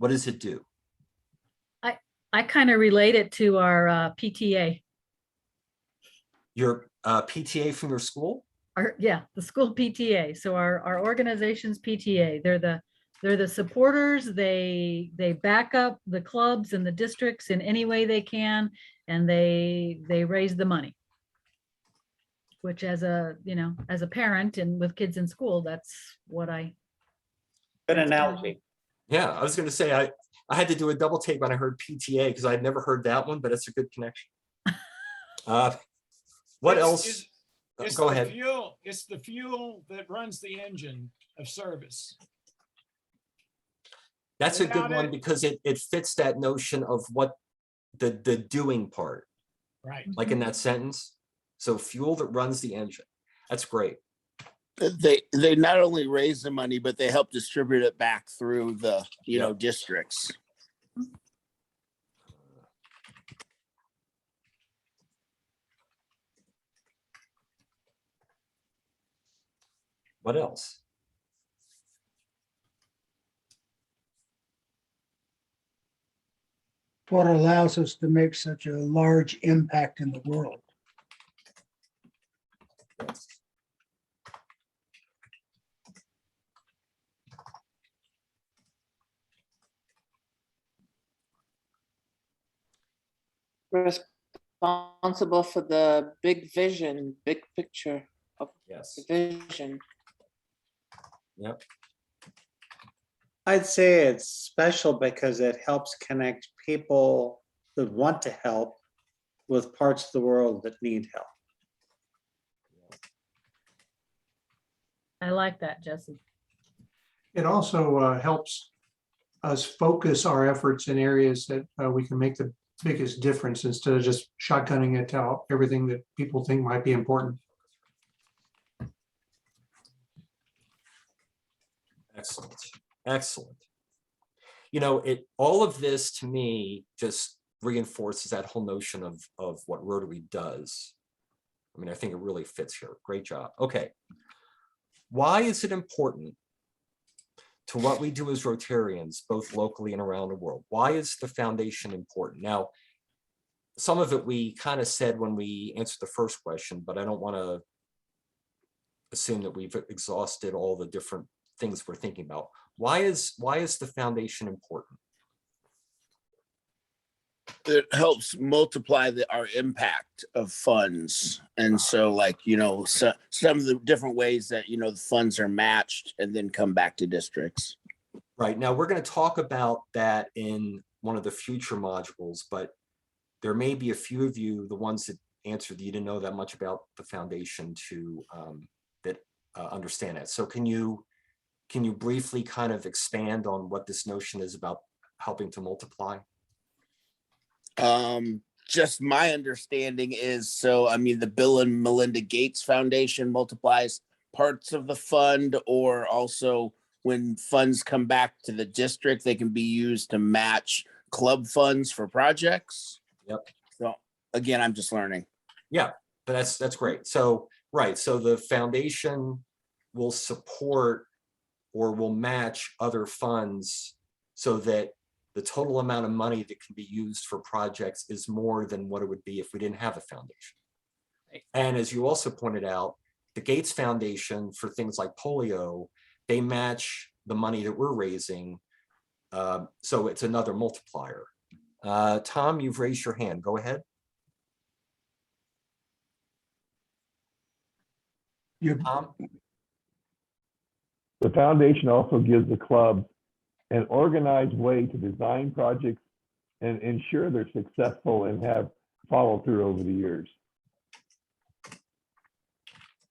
What does it do? I kind of relate it to our PTA. Your PTA from your school? Yeah, the school PTA. So our organization's PTA. They're the supporters. They back up the clubs and the districts in any way they can, and they raise the money. Which as a parent and with kids in school, that's what I. Good analogy. Yeah, I was going to say I had to do a double take when I heard PTA because I had never heard that one, but it's a good connection. What else? Go ahead. It's the fuel that runs the engine of service. That's a good Without one it- because it fits that notion of what the doing part, Right. like in that sentence. So fuel that runs the engine. That's great. They not only raise the money, but they help distribute it back through the, districts. What else? What allows us to make such a large impact in the world. Responsible for the big vision, big picture of Yes. the vision. Yep. I'd say it's special because it helps connect people that want to help with parts of the world that need help. I like that, Jesse. It also helps us focus our efforts in areas that we can make the biggest difference instead of just shotgunning it to everything that people think might be important. Excellent. Excellent. All of this to me just reinforces that whole notion of what Rotary does. I mean, I think it really fits here. Great job. Okay. Why is it important to what we do as Rotarians, both locally and around the world? Why is the foundation important? Now, some of it we kind of said when we answered the first question, but I don't want to assume that we've exhausted all the different things we're thinking about. Why is the foundation important? It helps multiply our impact of funds. And so some of the different ways that, the funds are matched and then come back to districts. Right. Now, we're going to talk about that in one of the future modules, but there may be a few of you, the ones that answered, you didn't know that much about the foundation to understand it. So can you briefly kind of expand on what this notion is about helping to multiply? Just my understanding is, the Bill and Melinda Gates Foundation multiplies parts of the fund, or also when funds come back to the district, they can be used to match club funds for projects. Yep. So again, I'm just learning. Yeah, but that's great. So, right. So the foundation will support or will match other funds so that the total amount of money that can be used for projects is more than what it would be if we didn't have a foundation. And as you also pointed out, the Gates Foundation for things like polio, they match the money that we're raising. So it's another multiplier. Tom, you've raised your hand. Go ahead. Tom? The foundation also gives the club an organized way to design projects and ensure they're successful and have follow through over the years.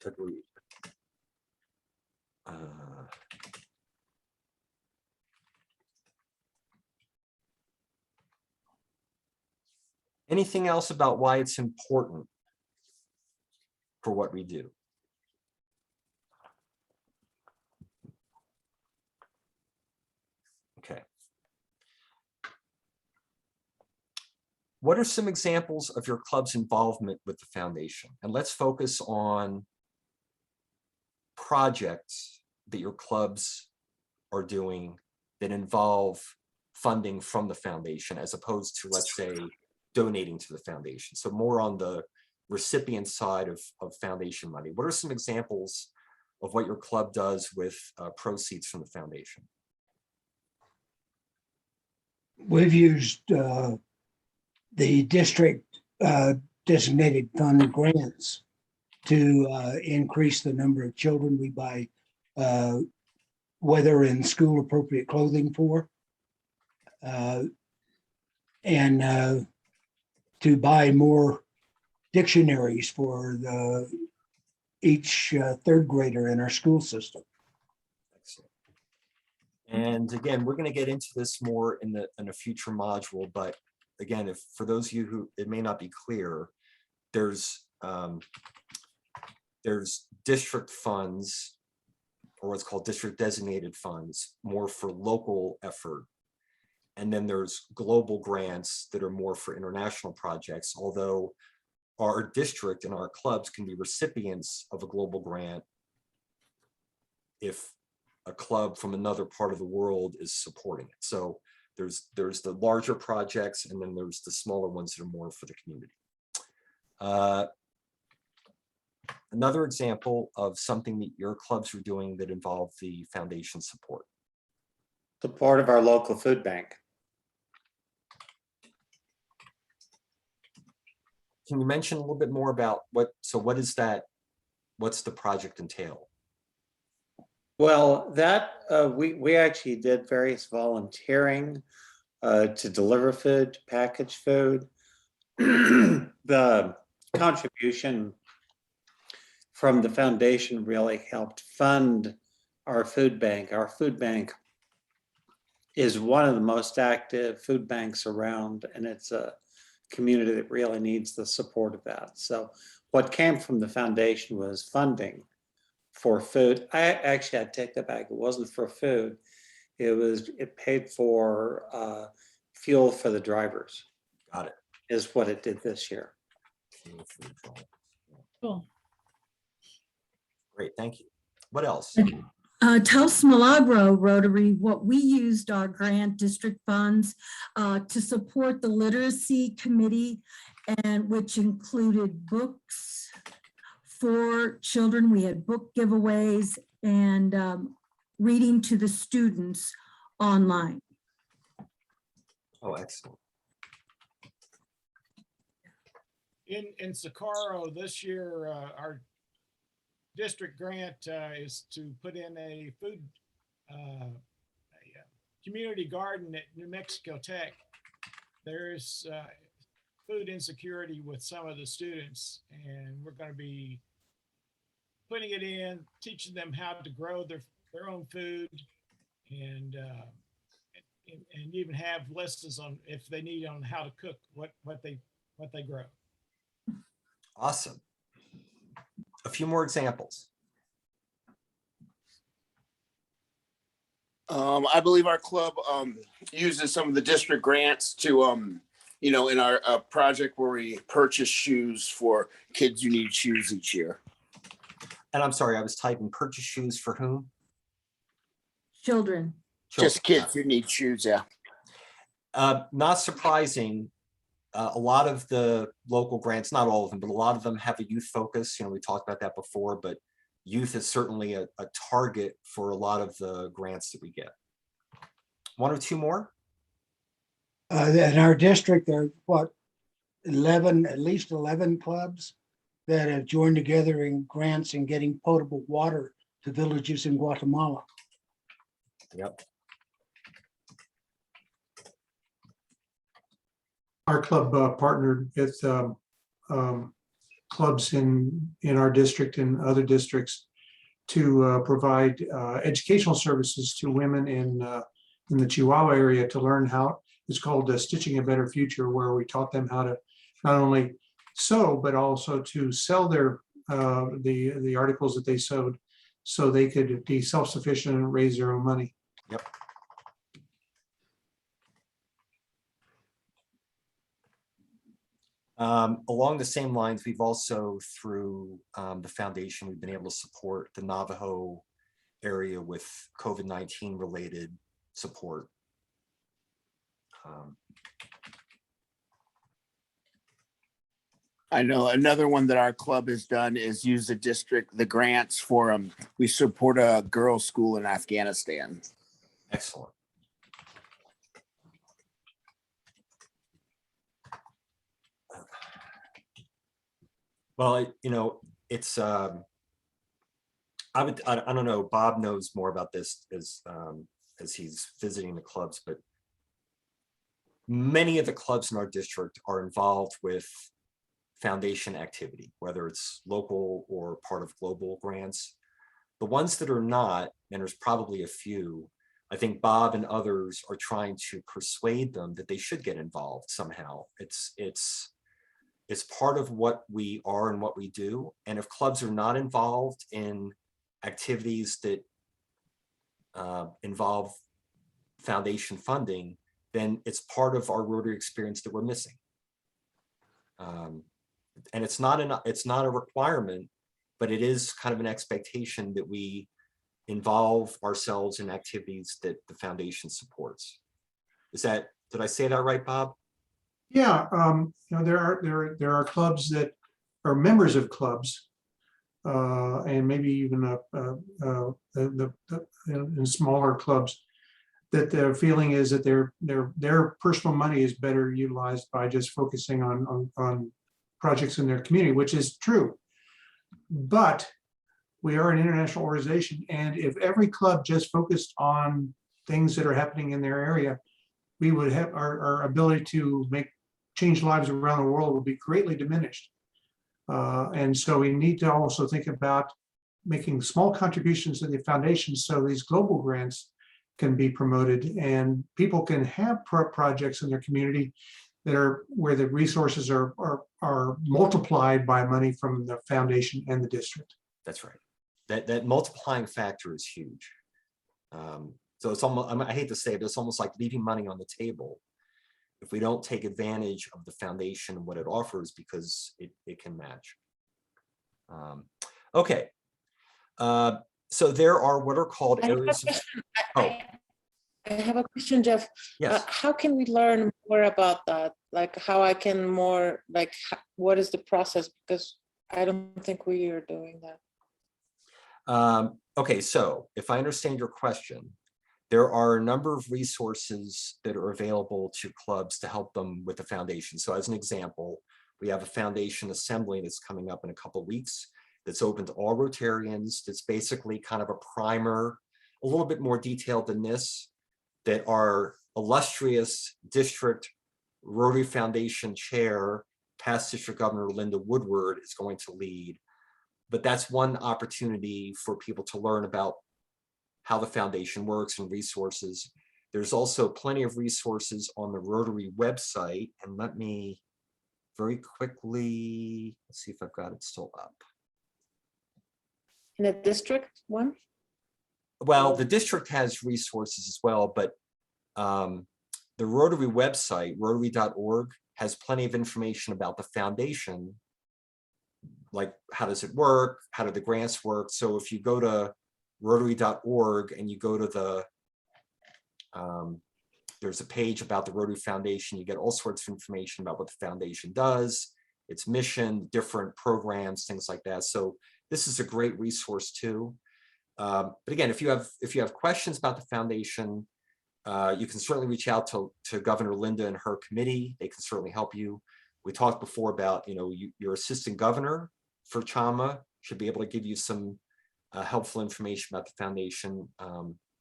Agreed. Anything else about why it's important for what we do? Okay. What are some examples of your club's involvement with the foundation? And let's focus on projects that your clubs are doing that involve funding from the foundation as opposed to, let's say, donating to the foundation. So more on the recipient side of foundation money. What are some examples of what your club does with proceeds from the foundation? We've used the district designated fund grants to increase the number of children we buy weather and school appropriate clothing for, and to buy more dictionaries for each third grader in our school system. Excellent. And again, we're going to get into this more in a future module, but again, if for those of you who it may not be clear, there's district funds, or what's called district designated funds, more for local effort. And then there's global grants that are more for international projects, although our district and our clubs can be recipients of a global grant if a club from another part of the world is supporting it. So there's the larger projects, and then there's the smaller ones that are more for the community. Another example of something that your clubs are doing that involve the foundation support. Support of our local food bank. Can you mention a little bit more about what is that? What's the project entail? Well, that we actually did various volunteering to deliver food, to package food. The contribution from the foundation really helped fund our food bank. Our food bank is one of the most active food banks around, and it's a community that really needs the support of that. So what came from the foundation was funding for food. I take that back. It wasn't for food. It paid for fuel for the drivers. Got it. Is what it did this year. Cool. Great, thank you. What else? Taos Milagro Rotary, what we used our grant district funds to support the literacy committee, and which included books for children. We had book giveaways and reading to the students online. Oh, excellent. In Socorro this year, our district grant is to put in a food community garden at New Mexico Tech. There's food insecurity with some of the students, and we're going to be putting it in, teaching them how to grow their own food, and even have lessons on, if they need, on how to cook what they grow. Awesome. A few more examples. I believe our club uses some of the district grants to, in our project where we purchase shoes for kids who need shoes each year. And I'm sorry, I was typing purchase shoes for whom? Children. Just kids who need shoes, yeah. Not surprising. A lot of the local grants, not all of them, but a lot of them have a youth focus. We talked about that before, but youth is certainly a target for a lot of the grants that we get. One or two more? In our district, there are at least 11 clubs that have joined together in grants and getting potable water to villages in Guatemala. Yep. Our club partnered with clubs in our district and other districts to provide educational services to women in the Chihuahua area to learn how. It's called Stitching a Better Future, where we taught them how to not only sew but also to sell their the articles that they sewed, so they could be self-sufficient and raise their own money. Yep. Along the same lines, we've also, through the foundation, we've been able to support the Navajo area with COVID-19 related support. I know another one that our club has done is use the grants for we support a girls' school in Afghanistan. Excellent. Well, it's I don't know, Bob knows more about this as he's visiting the clubs, but many of the clubs in our district are involved with foundation activity, whether it's local or part of global grants. The ones that are not, and there's probably a few, I think Bob and others are trying to persuade them that they should get involved somehow. It's part of what we are and what we do. And if clubs are not involved in activities that involve foundation funding, then it's part of our Rotary experience that we're missing. And it's not a requirement, but it is kind of an expectation that we involve ourselves in activities that the foundation supports. Did I say that right, Bob? Yeah, there are clubs that are members of clubs, and maybe even in smaller clubs, that their feeling is that their personal money is better utilized by just focusing on projects in their community, which is true. But we are an international organization, and if every club just focused on things that are happening in their area, we would have our ability to change lives around the world would be greatly diminished. And so we need to also think about making small contributions to the foundation so these global grants can be promoted and people can have projects in their community that are where the resources are multiplied by money from the foundation and the district. That's right. That multiplying factor is huge. So it's almost, I hate to say it, but it's almost like leaving money on the table if we don't take advantage of the foundation and what it offers, because it can match. Okay. So there are what are called areas. I have a question, Jeff. Yes. How can we learn more about that? Like how I can more, like what is the process? Because I don't think we are doing that. Okay, so if I understand your question, there are a number of resources that are available to clubs to help them with the foundation. So as an example, we have a foundation assembly that's coming up in a couple of weeks that's open to all Rotarians. That's basically kind of a primer, a little bit more detailed than this, that our illustrious district Rotary Foundation chair, past District Governor Linda Woodward, is going to lead. But that's one opportunity for people to learn about how the foundation works and resources. There's also plenty of resources on the Rotary website. And let me very quickly, let's see if I've got it still up. In a district one? Well, the district has resources as well, but the Rotary website, rotary.org, has plenty of information about the foundation, like how does it work, how do the grants work. So if you go to rotary.org and you go to the, there's a page about the Rotary Foundation, you get all sorts of information about what the foundation does, its mission, different programs, things like that. So this is a great resource too. But again, if you have questions about the foundation, you can certainly reach out to Governor Linda and her committee. They can certainly help you. We talked before about, your assistant governor for Chama should be able to give you some helpful information about the foundation.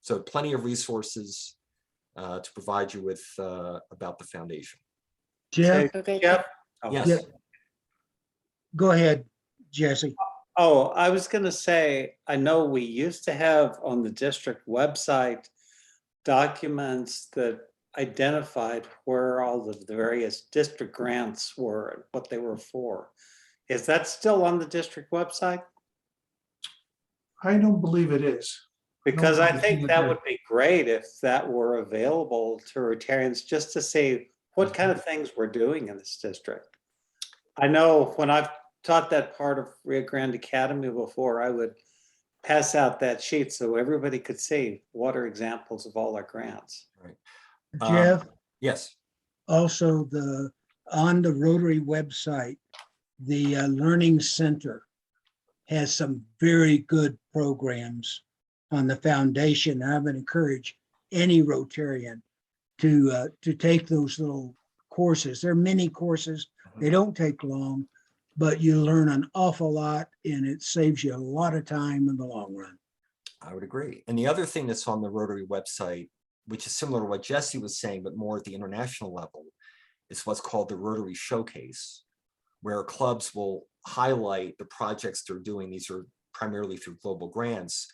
So plenty of resources to provide you with about the foundation. Jeff? Okay. Jeff? Yes. Yeah. Go ahead, Jesse. Oh, I was going to say, I know we used to have on the district website documents that identified where all of the various district grants were and what they were for. Is that still on the district website? I don't believe it is. Because I think that would be great if that were available to Rotarians, just to see what kind of things we're doing in this district. I know when I've taught that part of Rio Grande Academy before, I would pass out that sheet so everybody could see what are examples of all our grants. Right. Jeff, Yes. Also, on the Rotary website, the Learning Center has some very good programs on the foundation. I would encourage any Rotarian to take those little courses. They're mini courses. They don't take long, but you learn an awful lot and it saves you a lot of time in the long run. I would agree. And the other thing that's on the Rotary website, which is similar to what Jesse was saying, but more at the international level, is what's called the Rotary Showcase, where clubs will highlight the projects they're doing. These are primarily through global grants.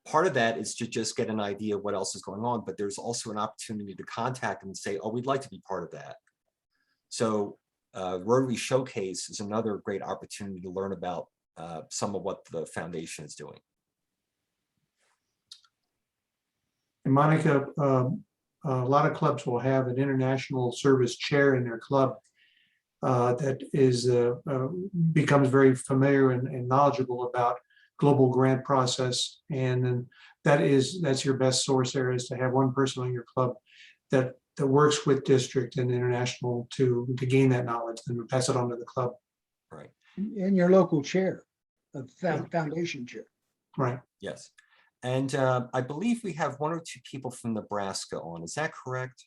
Part of that is to just get an idea of what else is going on, but there's also an opportunity to contact them and say, oh, we'd like to be part of that. So Rotary Showcase is another great opportunity to learn about some of what the foundation is doing. And Monica, a lot of clubs will have an international service chair in their club that is becomes very familiar and knowledgeable about global grant process. And then that's your best source there, is to have one person on your club that works with district and international to gain that knowledge and pass it on to the club. Right. And your local chair, the foundation chair. Right. Yes. And I believe we have 1 or 2 people from Nebraska on. Is that correct?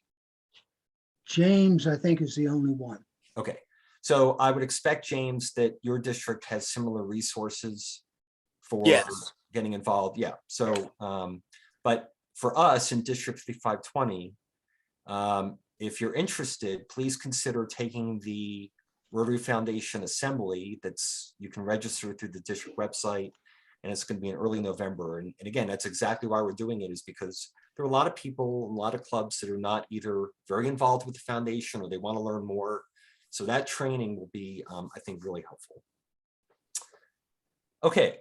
James, I think, is the only one. Okay. So I would expect, James, that your district has similar resources for Yes. getting involved. Yeah. So, but for us in District 5520, if you're interested, please consider taking the Rotary Foundation Assembly. You can register through the district website, and it's going to be in early November. And again, that's exactly why we're doing it, is because there are a lot of people, a lot of clubs that are not either very involved with the foundation or they want to learn more. So that training will be, I think, really helpful. Okay,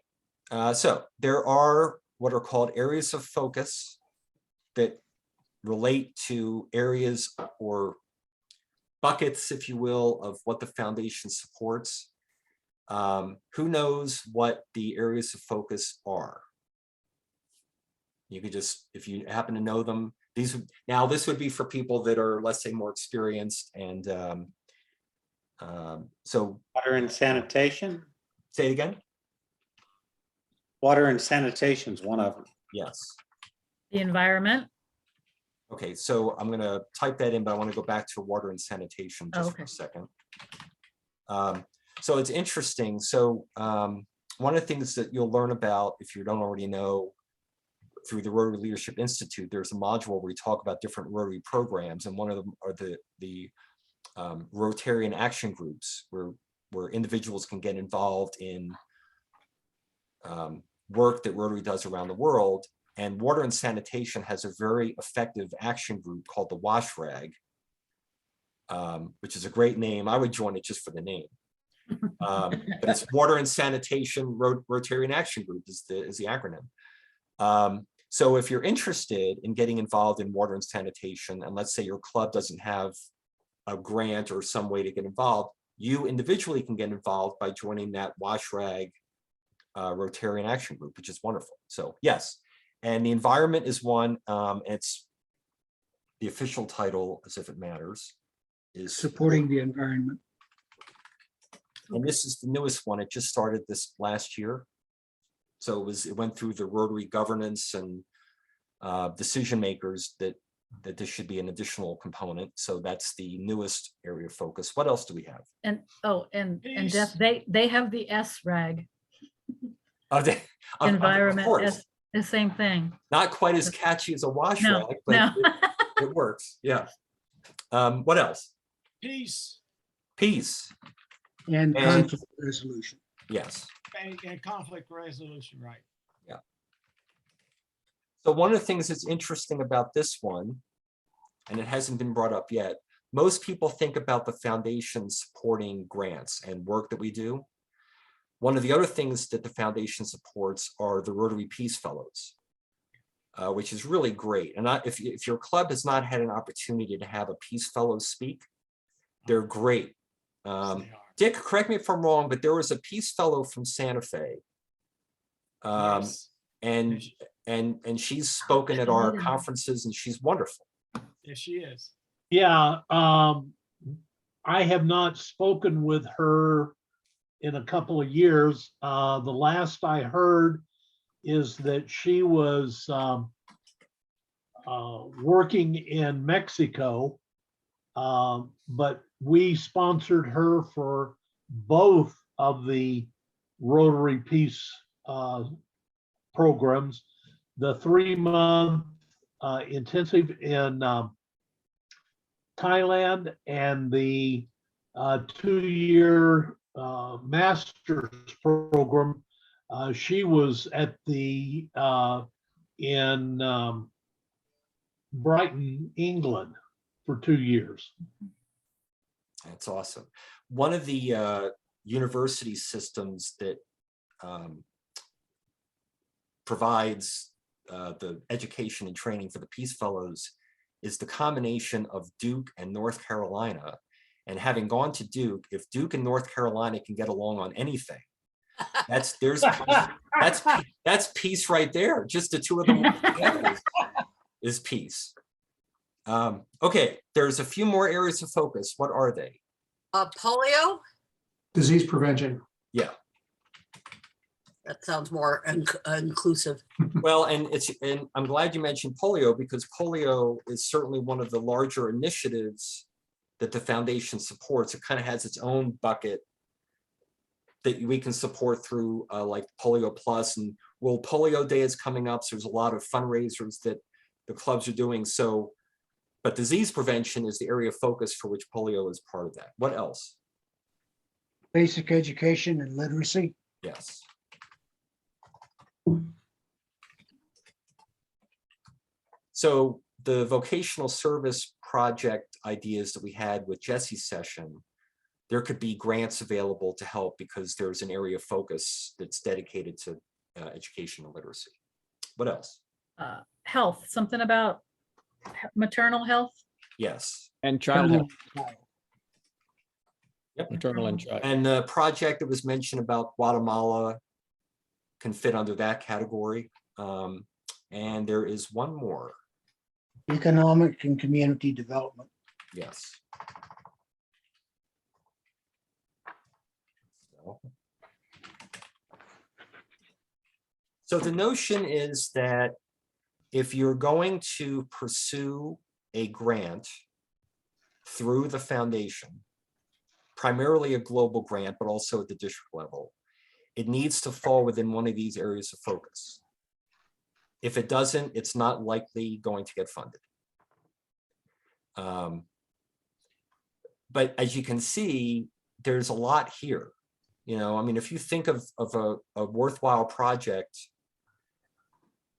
so there are what are called areas of focus that relate to areas or buckets, if you will, of what the foundation supports. Who knows what the areas of focus are? You could just, if you happen to know them, this would be for people that are, let's say, more experienced. And so Water and sanitation. say it again. Water and sanitation is one of them. Yes. The environment. Okay, so I'm going to type that in, but I want to go back to water and sanitation just for a second. So it's interesting. So one of the things that you'll learn about, if you don't already know, through the Rotary Leadership Institute, there's a module where we talk about different Rotary programs, and one of them are the Rotarian action groups, where individuals can get involved in work that Rotary does around the world. And water and sanitation has a very effective action group called the Wash Rag, which is a great name. I would join it just for the name. But it's Water and Sanitation Rotarian Action Group is the acronym. So if you're interested in getting involved in water and sanitation, and let's say your club doesn't have a grant or some way to get involved, you individually can get involved by joining that Wash Rag Rotarian Action Group, which is wonderful. So yes, and the environment is one. It's the official title, as if it matters, is supporting the environment. And this is the newest one. It just started this last year. So it went through the Rotary governance and decision makers that this should be an additional component. So that's the newest area of focus. What else do we have? And Jeff, they have the S rag. Environment, the same thing. Not quite as catchy as a wash rag, but no. it works. Yeah. What else? Peace. Peace. And conflict resolution. Yes. And conflict resolution, right. Yeah. So one of the things that's interesting about this one, and it hasn't been brought up yet, most people think about the foundation supporting grants and work that we do. One of the other things that the foundation supports are the Rotary Peace Fellows, which is really great. And if your club has not had an opportunity to have a Peace Fellow speak, they're great. Dick, correct me if I'm wrong, but there was a Peace Fellow from Santa Fe. Yes. And she's spoken at our conferences, and she's wonderful. Yes, she is. Yeah, I have not spoken with her in a couple of years. The last I heard is that she was working in Mexico, but we sponsored her for both of the Rotary Peace programs, the 3-month intensive in Thailand and the 2-year master's program. She was at the in Brighton, England for 2 years. That's awesome. One of the university systems that provides the education and training for the Peace Fellows is the combination of Duke and North Carolina. And having gone to Duke, if Duke and North Carolina can get along on anything, that's peace right there. Just the two of them together is peace. Okay, there's a few more areas of focus. What are they? Polio? Disease prevention. Yeah. That sounds more inclusive. Well, and I'm glad you mentioned polio, because polio is certainly one of the larger initiatives that the foundation supports. It kind of has its own bucket that we can support through like Polio Plus, and World Polio Day is coming up. So there's a lot of fundraisers that the clubs are doing. So, but disease prevention is the area of focus for which polio is part of that. What else? Basic education and literacy. Yes. So the vocational service project ideas that we had with Jesse's session, there could be grants available to help because there's an area of focus that's dedicated to education and literacy. What else? Health, something about maternal health. Yes. And child health. Yep. Maternal and child. And the project that was mentioned about Guatemala can fit under that category. And there is one more. Economic and community development. Yes. So the notion is that if you're going to pursue a grant through the foundation, primarily a global grant, but also at the district level, it needs to fall within one of these areas of focus. If it doesn't, it's not likely going to get funded. But as you can see, there's a lot here. You know, I mean, if you think of a worthwhile project,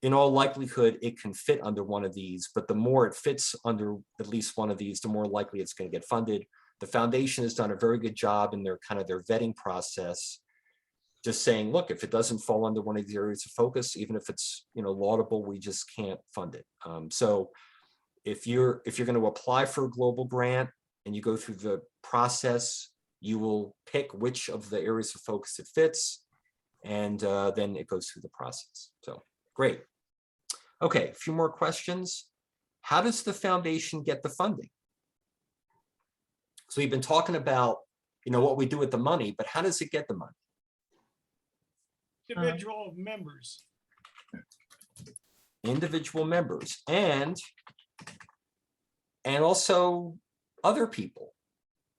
in all likelihood, it can fit under one of these, but the more it fits under at least one of these, the more likely it's going to get funded. The foundation has done a very good job in their vetting process, just saying, look, if it doesn't fall under one of these areas of focus, even if it's, you know, laudable, we just can't fund it. So if you're going to apply for a global grant and you go through the process, you will pick which of the areas of focus it fits, and then it goes through the process. So great. Okay, a few more questions. How does the foundation get the funding? So we've been talking about, you know, what we do with the money, but how does it get the money? Individual members. Individual members and also other people,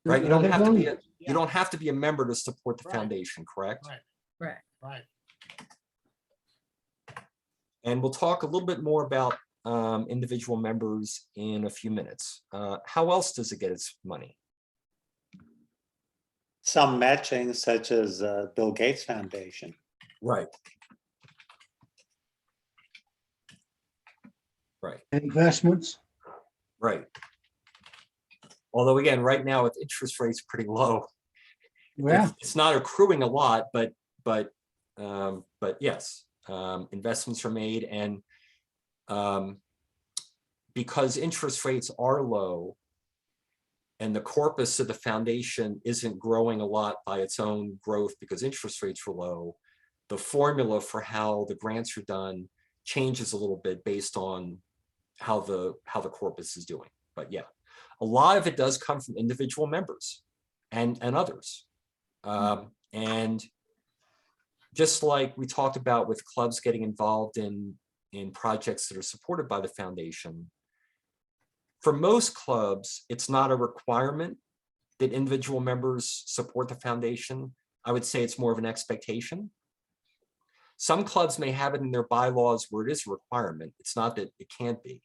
right? You don't have to be you don't have to be a member to support the foundation, correct? Right. Right. And we'll talk a little bit more about individual members in a few minutes. How else does it get its money? Some matching, such as Bill Gates Foundation. Right. Right. Investments. Right. Although again, right now with interest rates pretty low, Yeah. it's not accruing a lot, but yes, investments are made, and because interest rates are low and the corpus of the foundation isn't growing a lot by its own growth because interest rates are low, the formula for how the grants are done changes a little bit based on how the corpus is doing. But yeah, A lot of it does come from individual members and others. And just like we talked about with clubs getting involved in projects that are supported by the foundation, for most clubs, it's not a requirement that individual members support the foundation. I would say it's more of an expectation. Some clubs may have it in their bylaws where it is a requirement. It's not that it can't be.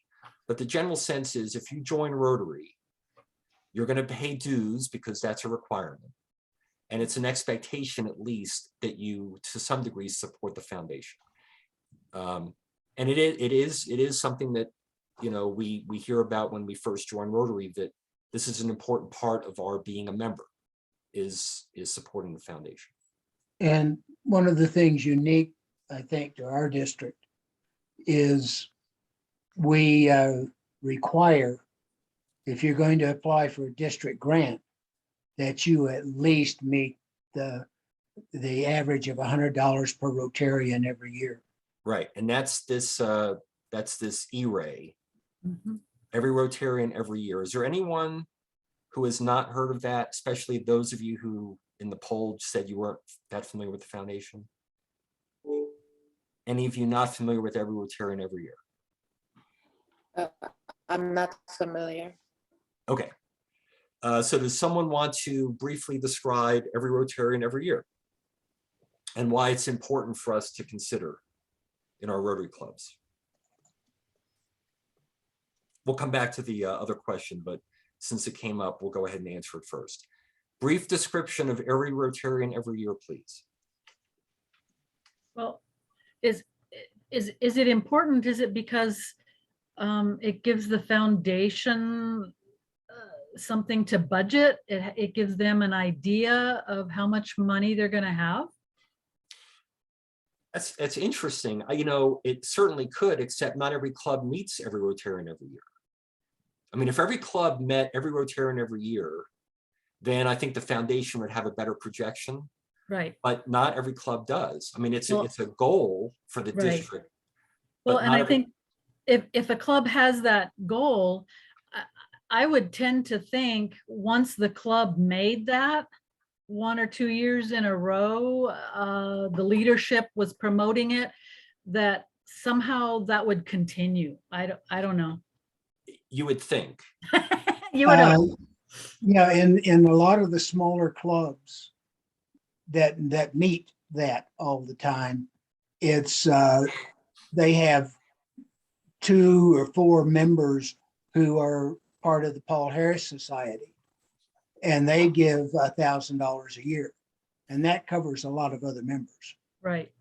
But the general sense is if you join Rotary, you're going to pay dues because that's a requirement. And it's an expectation, at least, that you, to some degree, support the foundation. And it is something that, you know, we hear about when we first join Rotary, that this is an important part of our being a member, is supporting the foundation. And one of the things unique, I think, to our district is we require, if you're going to apply for a district grant, that you at least meet the average of $100 per Rotarian every year. Right, and that's this E-Ray. Mhm. Every Rotarian every year. Is there anyone who has not heard of that, especially those of you who in the poll said you weren't that familiar with the foundation? Any of you not familiar with Every Rotarian Every Year? I'm not familiar. Okay. So does someone want to briefly describe Every Rotarian Every Year and why it's important for us to consider in our Rotary clubs? We'll come back to the other question, but since it came up, we'll go ahead and answer it first. Brief description of Every Rotarian Every Year, please. Well, is it important? Is it because it gives the foundation something to budget? It gives them an idea of how much money they're going to have? That's interesting. You know, it certainly could, except not every club meets Every Rotarian Every Year. I mean, if every club met Every Rotarian Every Year, then I think the foundation would have a better projection. Right. But not every club does. I mean, it's Well, a goal for the right. district. Well, but and not I every- think if a club has that goal, I would tend to think once the club made that 1 or 2 years in a row, the leadership was promoting it, that somehow that would continue. I don't know. You would think. You would know. Yeah, in a lot of the smaller clubs that meet that all the time, it's they have 2 or 4 members who are part of the Paul Harris Society, and they give $1,000 a year, and that covers a lot of other members. Right.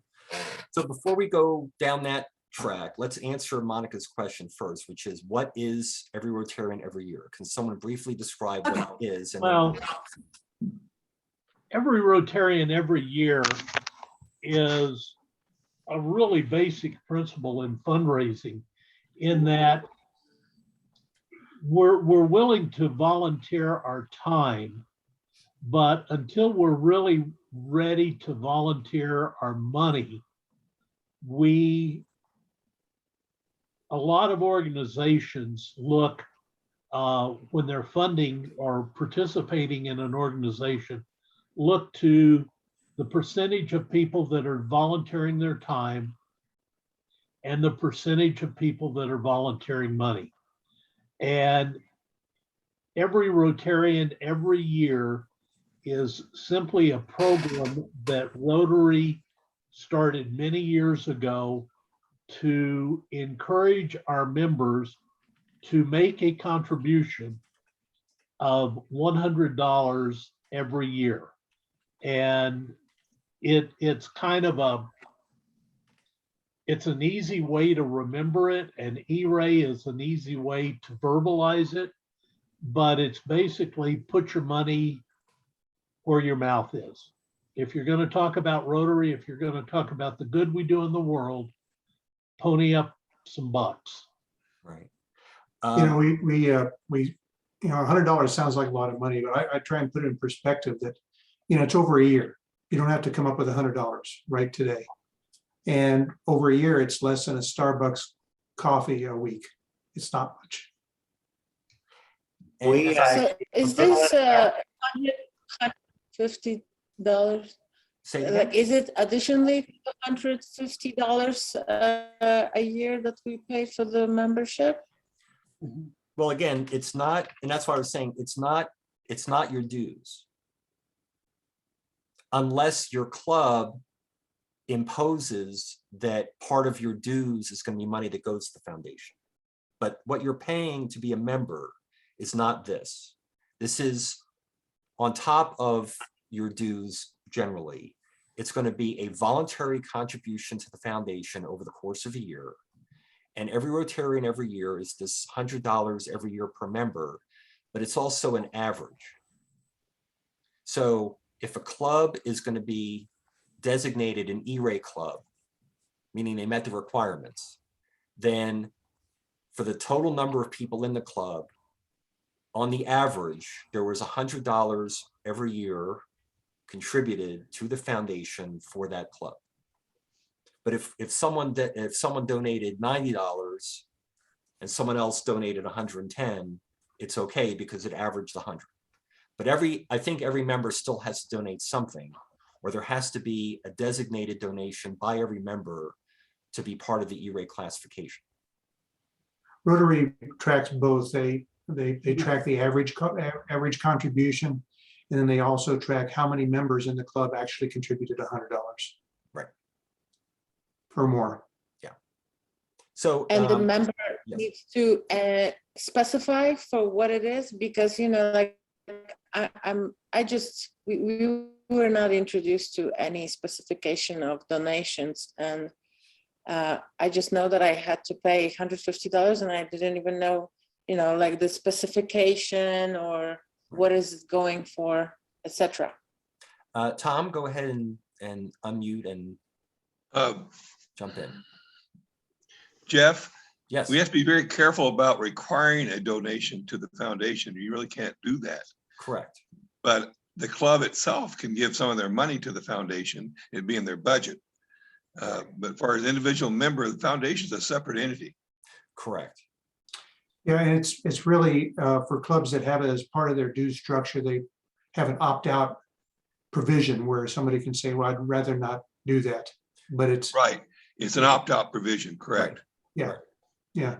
So before we go down that track, let's answer Monica's question first, which is what is Every Rotarian Every Year? Can someone briefly describe what it is? And Well, Every Rotarian Every Year is a really basic principle in fundraising, in that we're willing to volunteer our time, but until we're really ready to volunteer our money, a lot of organizations look, when they're funding or participating in an organization, look to the percentage of people that are volunteering their time and the percentage of people that are volunteering money. And Every Rotarian Every Year is simply a program that Rotary started many years ago to encourage our members to make a contribution of $100 every year. And it's kind of it's an easy way to remember it, and E-Ray is an easy way to verbalize it, but it's basically put your money where your mouth is. If you're going to talk about Rotary, if you're going to talk about the good we do in the world, pony up some bucks. right. You know, we $100 sounds like a lot of money, but I try and put it in perspective that, you know, it's over a year. You don't have to come up with $100 right today. And over a year, it's less than a Starbucks coffee a week. It's not much. And We, as I- So is Okay. this $150? Say it Like, again? is it additionally $150 a year that we pay for the membership? Well, again, it's not, and that's why I was saying, it's not your dues. Unless your club imposes that part of your dues is going to be money that goes to the foundation. But what you're paying to be a member is not this. This is on top of your dues generally. It's going to be a voluntary contribution to the foundation over the course of a year. And every Rotarian every year is this $100 every year per member, but it's also an average. So if a club is going to be designated an E-Ray club, meaning they met the requirements, then for the total number of people in the club, on the average, there was $100 every year contributed to the foundation for that club. But if someone donated $90 and someone else donated 110, it's okay because it averaged 100. But I think every member still has to donate something, or there has to be a designated donation by every member to be part of the E-Ray classification. Rotary tracks both. They track the average contribution, and then they also track how many members in the club actually contributed $100. Right. Or more. Yeah. So And the member yes. needs to specify for what it is, because, you know, like we were not introduced to any specification of donations, and I just know that I had to pay $150, and I didn't even know, you know, like the specification or what is it going for, etc. Tom, go ahead and unmute and jump in. Jeff? Yes. We have to be very careful about requiring a donation to the foundation. You really can't do that. Correct. But the club itself can give some of their money to the foundation. It'd be in their budget. But as far as individual member, the foundation is a separate entity. Correct. Yeah, and it's really for clubs that have it as part of their dues structure, they have an opt-out provision where somebody can say, well, I'd rather not do that. But it's right. It's an opt-out provision, correct? Yeah. Yeah.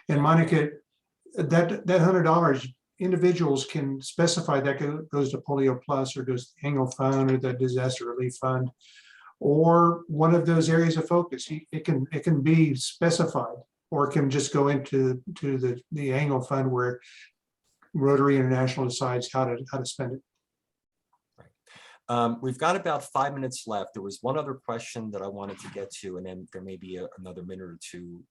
And Monica, that $100, individuals can specify that goes to Polio Plus or goes to the Annual Fund or the Disaster Relief Fund, or one of those areas of focus. It can be specified, or it can just go into the Annual Fund where Rotary International decides how to spend it. We've got about 5 minutes left. There was one other question that I wanted to get to, and then there may be another minute or two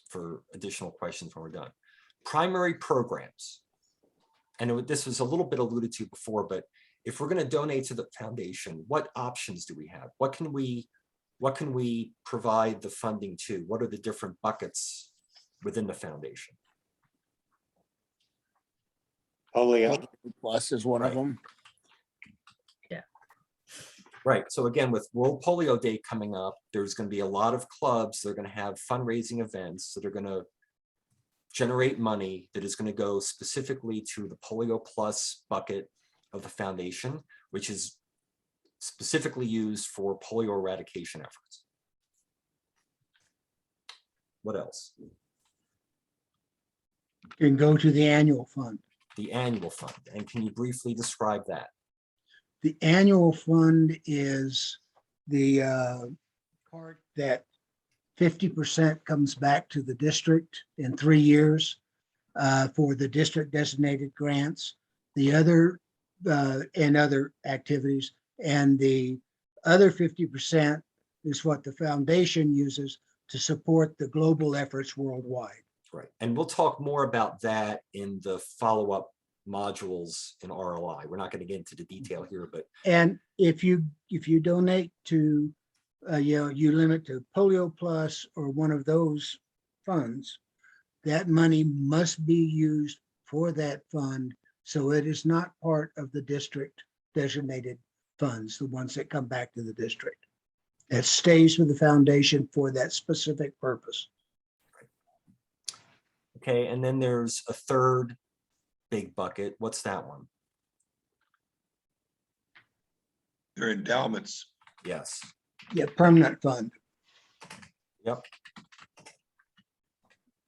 for additional questions when we're done. Primary programs. And this was a little bit alluded to before, but if we're going to donate to the foundation, what options do we have? What can we provide the funding to? What are the different buckets within the foundation? Polio Plus is one of them. Right. So again, with World Polio Day coming up, there's going to be a lot of clubs that are going to have fundraising events that are going to generate money that is going to go specifically to the Polio Plus bucket of the foundation, which is specifically used for polio eradication efforts. What else? Can go to the annual fund. The annual fund. And can you briefly describe that? The annual fund is the part that 50% comes back to the district in 3 years for the district designated grants, the other and other activities. And the other 50% is what the foundation uses to support the global efforts worldwide. Right. And we'll talk more about that in the follow-up modules in RLI. We're not going to get into the detail here, but and if you donate to you limit to Polio Plus or one of those funds, that money must be used for that fund, so it is not part of the district designated funds, the ones that come back to the district. It stays with the foundation for that specific purpose. okay. And then there's a third big bucket. What's that one? They're endowments. Yes. Yeah, permanent fund. Yep.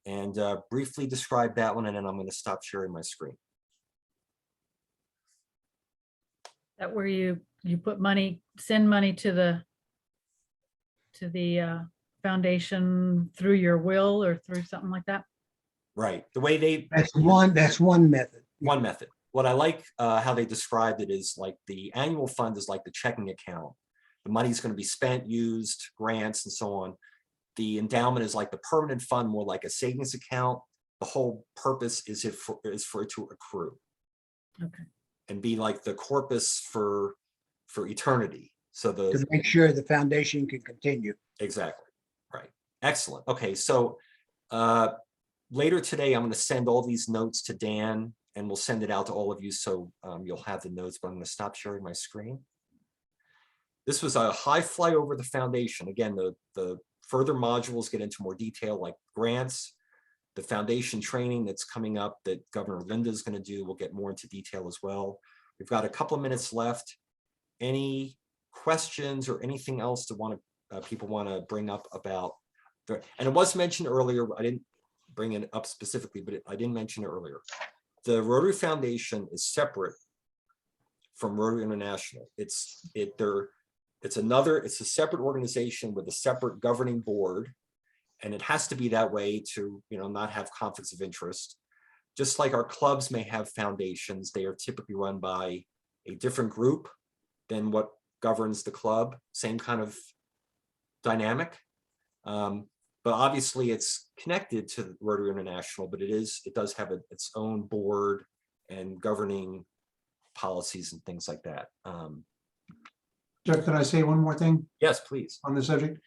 And briefly describe that one, and then I'm going to stop sharing my screen. That where you put money, send money to the foundation through your will or through something like that. Right. The way they That's one method. one method. What I like how they described it is like the annual fund is like the checking account. The money's going to be spent, used, grants, and so on. The endowment is like the permanent fund, more like a savings account. The whole purpose is for it to accrue. Okay. And be like the corpus for eternity. So To make sure the foundation can continue. exactly, right. Excellent. Okay, so later today, I'm going to send all these notes to Dan, and we'll send it out to all of you, so you'll have the notes, but I'm going to stop sharing my screen. This was a high fly over the foundation. Again, the further modules get into more detail, like grants, the foundation training that's coming up that Governor Linda is going to do. We'll get more into detail as well. We've got a couple of minutes left. Any questions or anything else that people want to bring up about? And it was mentioned earlier. I didn't bring it up specifically, but I didn't mention it earlier. The Rotary Foundation is separate from Rotary International. It's a separate organization with a separate governing board. And it has to be that way to, not have conflicts of interest. Just like our clubs may have foundations, they are typically run by a different group than what governs the club. Same kind of dynamic. But obviously it's connected to Rotary International, but it does have its own board and governing policies and things like that. Jeff, can I say one more thing? Yes, please. On the subject?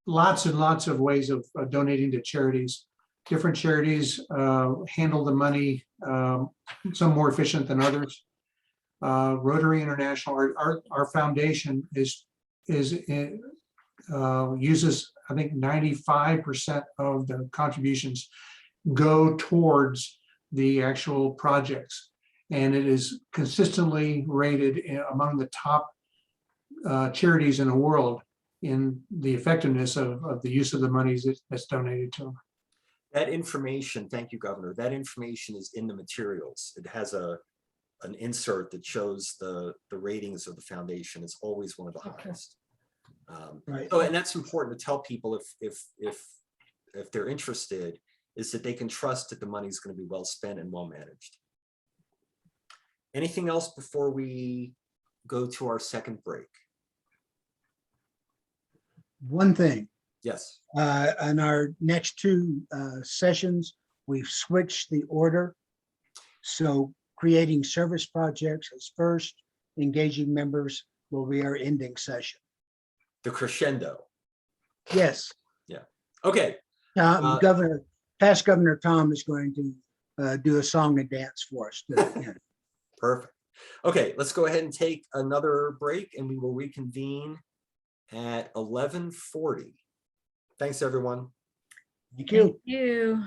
Lots and lots of ways of donating to charities. Different charities handle the money, some more efficient than others. Rotary International, our foundation uses, I think 95% of the contributions go towards the actual projects. And it is consistently rated among the top charities in the world in the effectiveness of the use of the monies that's donated to them. That information, thank you, Governor, that information is in the materials. It has an insert that shows the ratings of the foundation. It's always one of the highest. Right. So, and that's important to tell people if they're interested, is that they can trust that the money is going to be well spent and well managed. Anything else before we go to our second break? One thing, Yes. on our next two sessions, we've switched the order. So creating service projects is first, engaging members will be our ending session. The crescendo. Yes. Yeah. Okay. Past Governor Tom is going to do a song and dance for us. Perfect. Okay, let's go ahead and take another break, and we will reconvene at 11:40. Thanks, everyone. Thank you. Thank you.